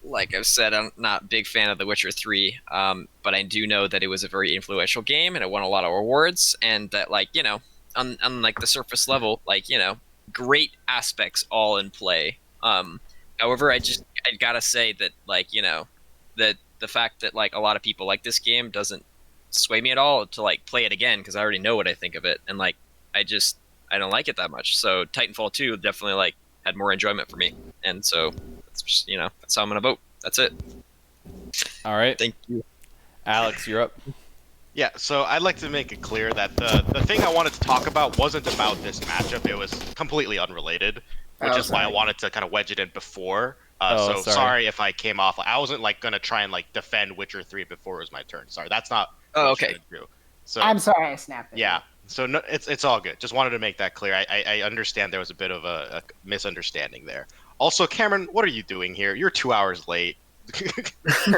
like I've said, I'm not a big fan of The Witcher 3, but I do know that it was a very influential game, and it won a lot of awards, and that on like the surface level, great aspects all in play. However, I gotta say that that the fact that a lot of people like this game doesn't sway me at all to play it again, because I already know what I think of it, and I don't like it that much. So Titanfall 2 definitely had more enjoyment for me, and so that's just, that's how I'm gonna vote. That's it. All right. Thank you. Alex, you're up. Yeah, so I'd like to make it clear that the thing I wanted to talk about wasn't about this matchup. It was completely unrelated, which is why I wanted to kind of wedge it in before. So sorry if I came off. I wasn't gonna try and defend Witcher 3 before it was my turn. Sorry, that's not. Oh, what I okay. should do. So I'm sorry I snapped it. yeah, so no, it's all good. Just wanted to make that clear. I understand there was a bit of a misunderstanding there. Also, Cameron, what are you doing here? You're 2 hours late.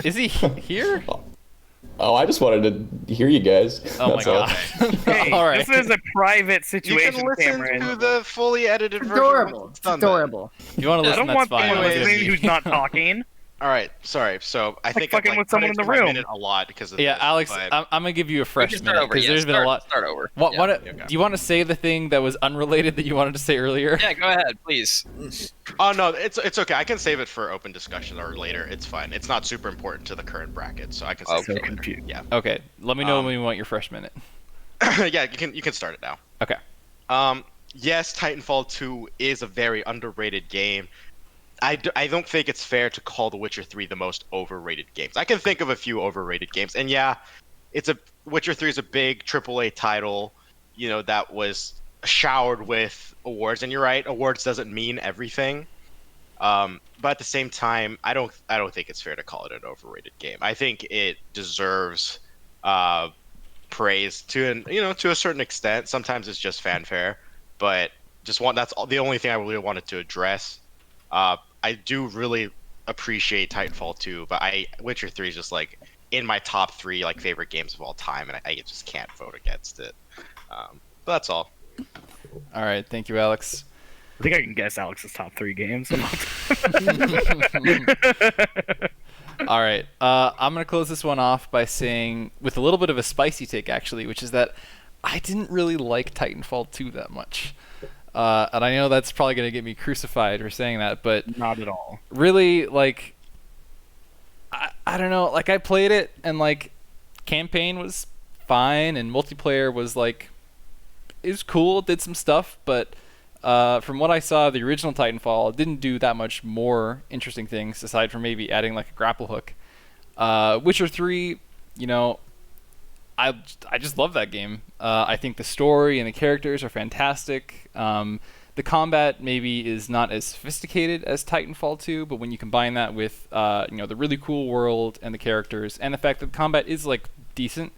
Is he here? Oh, I just wanted to hear you guys. Oh my That's all. god. Hey, All right. this is a private You situation, can listen Cameron. to the fully edited It's version. adorable. once It's done then. adorable. If you want to I listen, don't that's want fine. someone Anyways. listening who's not talking. All right, sorry. So I think fucking I'm with someone in the cutting through my room. minute a lot because of Yeah, this, Alex, but- I'm gonna give you a fresh We can start minute over. because Yeah, there's been a lot. Start over. What? Yeah. What? okay. Do you want to say the thing that was unrelated that you wanted to say earlier? Yeah, go ahead, please. Oh no, it's okay. I can save it for open discussion or later. It's fine. It's not super important to the current bracket, so I can save So it for later. confused. Yeah, Okay. Let me know Um, when you want your fresh minute. yeah. You can start it now. Okay. Yes, Titanfall 2 is a very underrated game. I don't think it's fair to call The Witcher 3 the most overrated games. I can think of a few overrated games, and yeah, Witcher 3 is a big AAA title, that was showered with awards. And you're right, awards doesn't mean everything. But at the same time, I don't think it's fair to call it an overrated game. I think it deserves praise to a certain extent. Sometimes it's just fanfare, but that's the only thing I really wanted to address. I do really appreciate Titanfall 2, but Witcher 3 is just in my top 3 favorite games of all time, and I just can't vote against it. But that's all. All right. Thank you, Alex. I think I can guess Alex's top 3 games. All right. I'm going to close this one off by saying, with a little bit of a spicy take, actually, which is that I didn't really like Titanfall 2 that much. And I know that's probably going to get me crucified for saying that, but Not at all. really, I don't know. I played it, and, campaign was fine, and multiplayer was, is cool, did some stuff, but from what I saw, the original Titanfall didn't do that much more interesting things aside from maybe adding a grapple hook. Witcher 3, I just love that game. I think the story and the characters are fantastic. The combat maybe is not as sophisticated as Titanfall 2, but when you combine that with the really cool world and the characters and the fact that the combat is like decent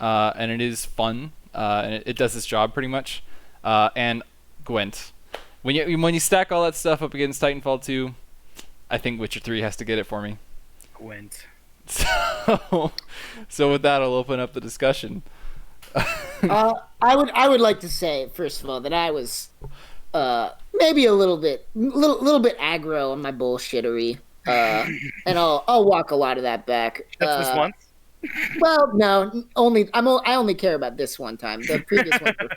and it is fun and it does its job pretty much. And Gwent, when you stack all that stuff up against Titanfall 2, I think Witcher 3 has to get it for me. Gwent. So with that, I'll open up the discussion. I would like to say first of all that I was maybe a little bit aggro on my bullshittery, and I'll walk a lot of that back. That's this once. Well, no, I only care about this one time. The previous ones were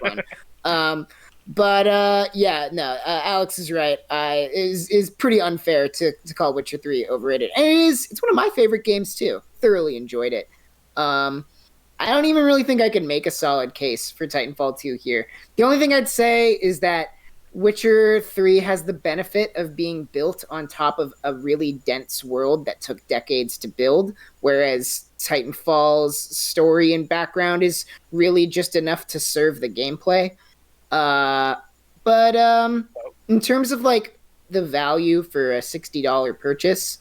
fun. Alex is right. Is pretty unfair to call Witcher 3 overrated, and it's one of my favorite games too. Thoroughly enjoyed it. I don't even really think I could make a solid case for Titanfall 2 here. The only thing I'd say is that Witcher 3 has the benefit of being built on top of a really dense world that took decades to build, whereas Titanfall's story and background is really just enough to serve the gameplay. But in terms of like the value for a $60 purchase,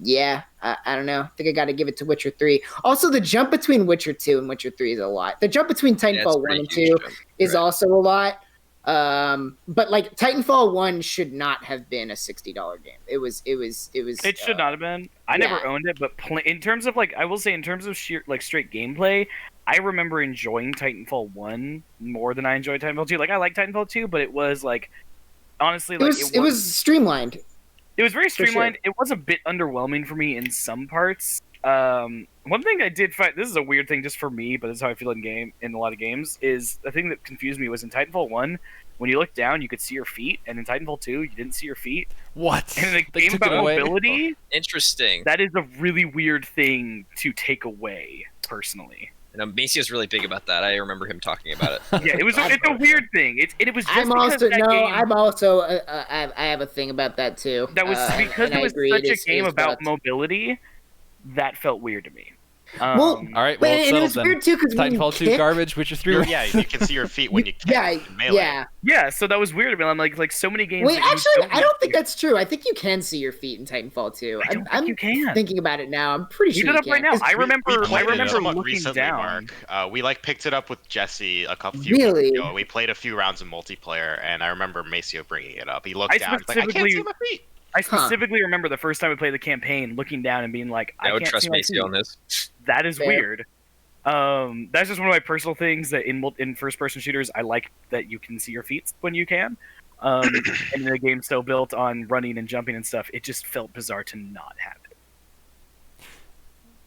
yeah, I don't know. I think I got to give it to Witcher 3. Also, the jump between Witcher 2 and Witcher 3 is a lot. The jump between Titanfall 1 and 2 is also a lot. But like Titanfall 1 should not have been a $60 game. It should not have been. I never owned it, but in terms of like, I will say in terms of sheer like straight gameplay, I remember enjoying Titanfall 1 more than I enjoyed Titanfall 2. Like I like Titanfall 2, but it was like honestly like it was streamlined. It was very streamlined. Sure. It was a bit underwhelming for me in some parts. One thing I did find, this is a weird thing just for me, but this is how I feel in a lot of games, is the thing that confused me was in Titanfall 1, when you looked down, you could see your feet, and in Titanfall 2, you didn't see your feet. What? And in a game about mobility, interesting. That is a really weird thing to take away, personally. And Macio's really big about that. I remember him talking about it. Yeah, it's a weird thing. It was just I have a thing about that too. That was because it was such a game about mobility that felt weird to me. All right, well, it's settled then. Too, Titanfall 2 garbage, Witcher 3. Yeah, you can see your feet when you kick. Yeah. So that was weird to me. I'm like so many games. Wait, actually, I don't think that's true. I think you can see your feet in Titanfall 2. I don't think you can. Thinking about it now, I'm pretty sure you can. Right now. I remember looking recently, down. Mark. We picked it up with Jesse a few weeks ago. We played a few rounds of multiplayer, and I remember Maceo bringing it up. He looked down, like, I can't see my feet. I specifically remember the first time we played the campaign, looking down and being like, I would trust Maceo on this. That is weird. That's just one of my personal things that in first-person shooters, I like that you can see your feet when you can. And the game's so built on running and jumping and stuff, it just felt bizarre to not have it.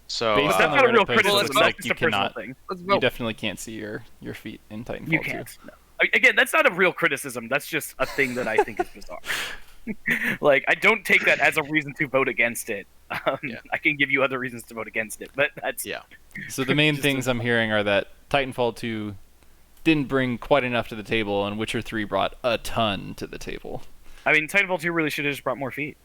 So that's not a real criticism. That's just a personal thing. You definitely can't see your feet in Titanfall 2. You can't. No. Again, that's not a real criticism. That's just a thing that I think is bizarre. Like, I don't take that as a reason to vote against it. I can give you other reasons to vote against it, but that's... Yeah. So the main things I'm hearing are that Titanfall 2 didn't bring quite enough to the table, and Witcher 3 brought a ton to the table. I mean, Titanfall 2 really should have just brought more feet.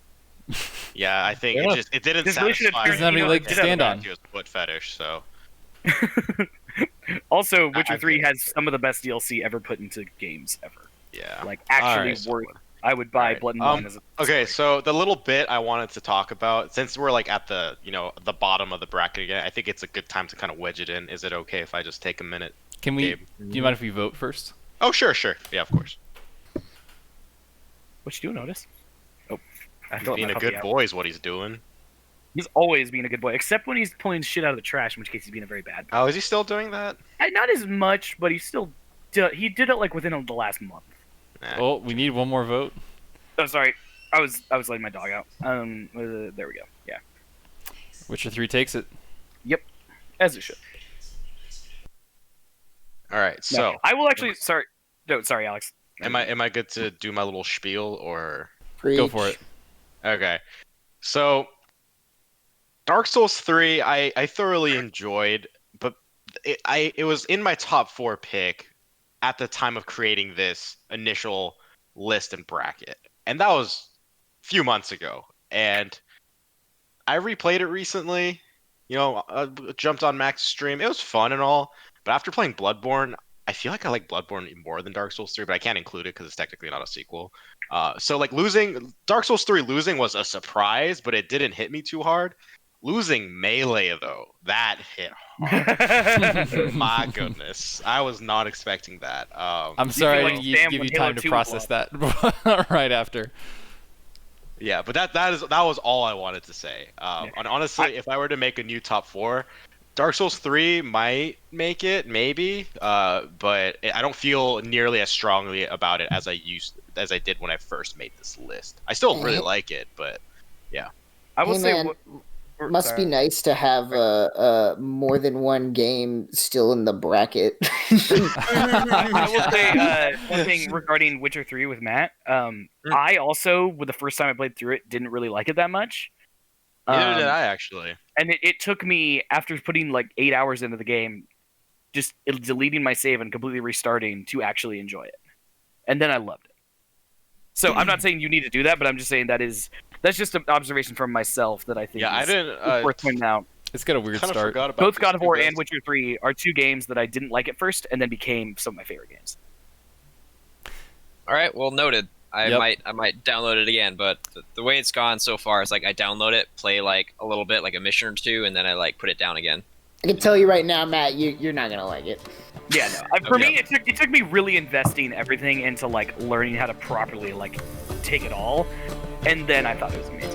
Yeah, I think it didn't satisfy. Doesn't have any leg to stand on. Foot fetish, so... Also, Witcher 3 has some of the best DLC ever put into games ever. Yeah. Like, actually worth... I would buy Blood and Wine as a... Okay, so the little bit I wanted to talk about, since we're like at the the bottom of the bracket again, I think it's a good time to kind of wedge it in. Is it okay if I just take a minute? Can we? Do you mind if we vote first? Oh, sure. Yeah, of course. What you doing, Otis? Oh, being a good boy is what he's doing. He's always being a good boy, except when he's pulling shit out of the trash, in which case he's being a very bad boy. Oh, is he still doing that? Not as much, but he did it like within the last month. Oh, we need one more vote. Oh, sorry. I was letting my dog out. There we go. Yeah. Witcher 3 takes it. Yep. As it should. All right. So I will actually. Sorry. No, sorry, Alex. Am I good to do my little spiel or go for it? Okay. So Dark Souls 3, I thoroughly enjoyed, but it was in my top 4 pick at the time of creating this initial list and bracket. And that was a few months ago. And I replayed it recently. I jumped on Max's stream. It was fun and all. But after playing Bloodborne, I feel like I like Bloodborne more than Dark Souls 3, but I can't include it because it's technically not a sequel. So like losing Dark Souls 3 losing was a surprise, but it didn't hit me too hard. Losing Melee though, that hit hard. My goodness, I was not expecting that. I'm sorry I like didn't Sam give when you Halo time to 2 process that right after. Yeah, but that was all I wanted to say. And honestly, if I were to make a new top 4, Dark Souls 3 might make it, maybe. But I don't feel nearly as strongly about it as I did when I first made this list. I still really like it, but yeah. I will Hey, say. man, must be nice to have more than one game still in the bracket. I will say one thing regarding Witcher 3 with Matt. I also, with the first time I played through it, didn't really like it that much. Neither did I, actually. And it took me, after putting like 8 hours into the game, just deleting my save and completely restarting to actually enjoy it. And then I loved it. So I'm not saying you need to do that, but I'm just saying that's just an observation from myself that I think is worth pointing out. It's got a weird start. Both God of War and Witcher 3 are 2 games that I didn't like at first and then became some of my favorite games. All right, well, noted. I Yep. might download it again, but the way it's gone so far is like I download it, play like a little bit, like a mission or two, and then I like put it down again. I can tell you right now, Matt, you're not gonna like it. Yeah, no. For me, it took me really investing everything into like learning how to properly like take it all, and then I thought it was amazing.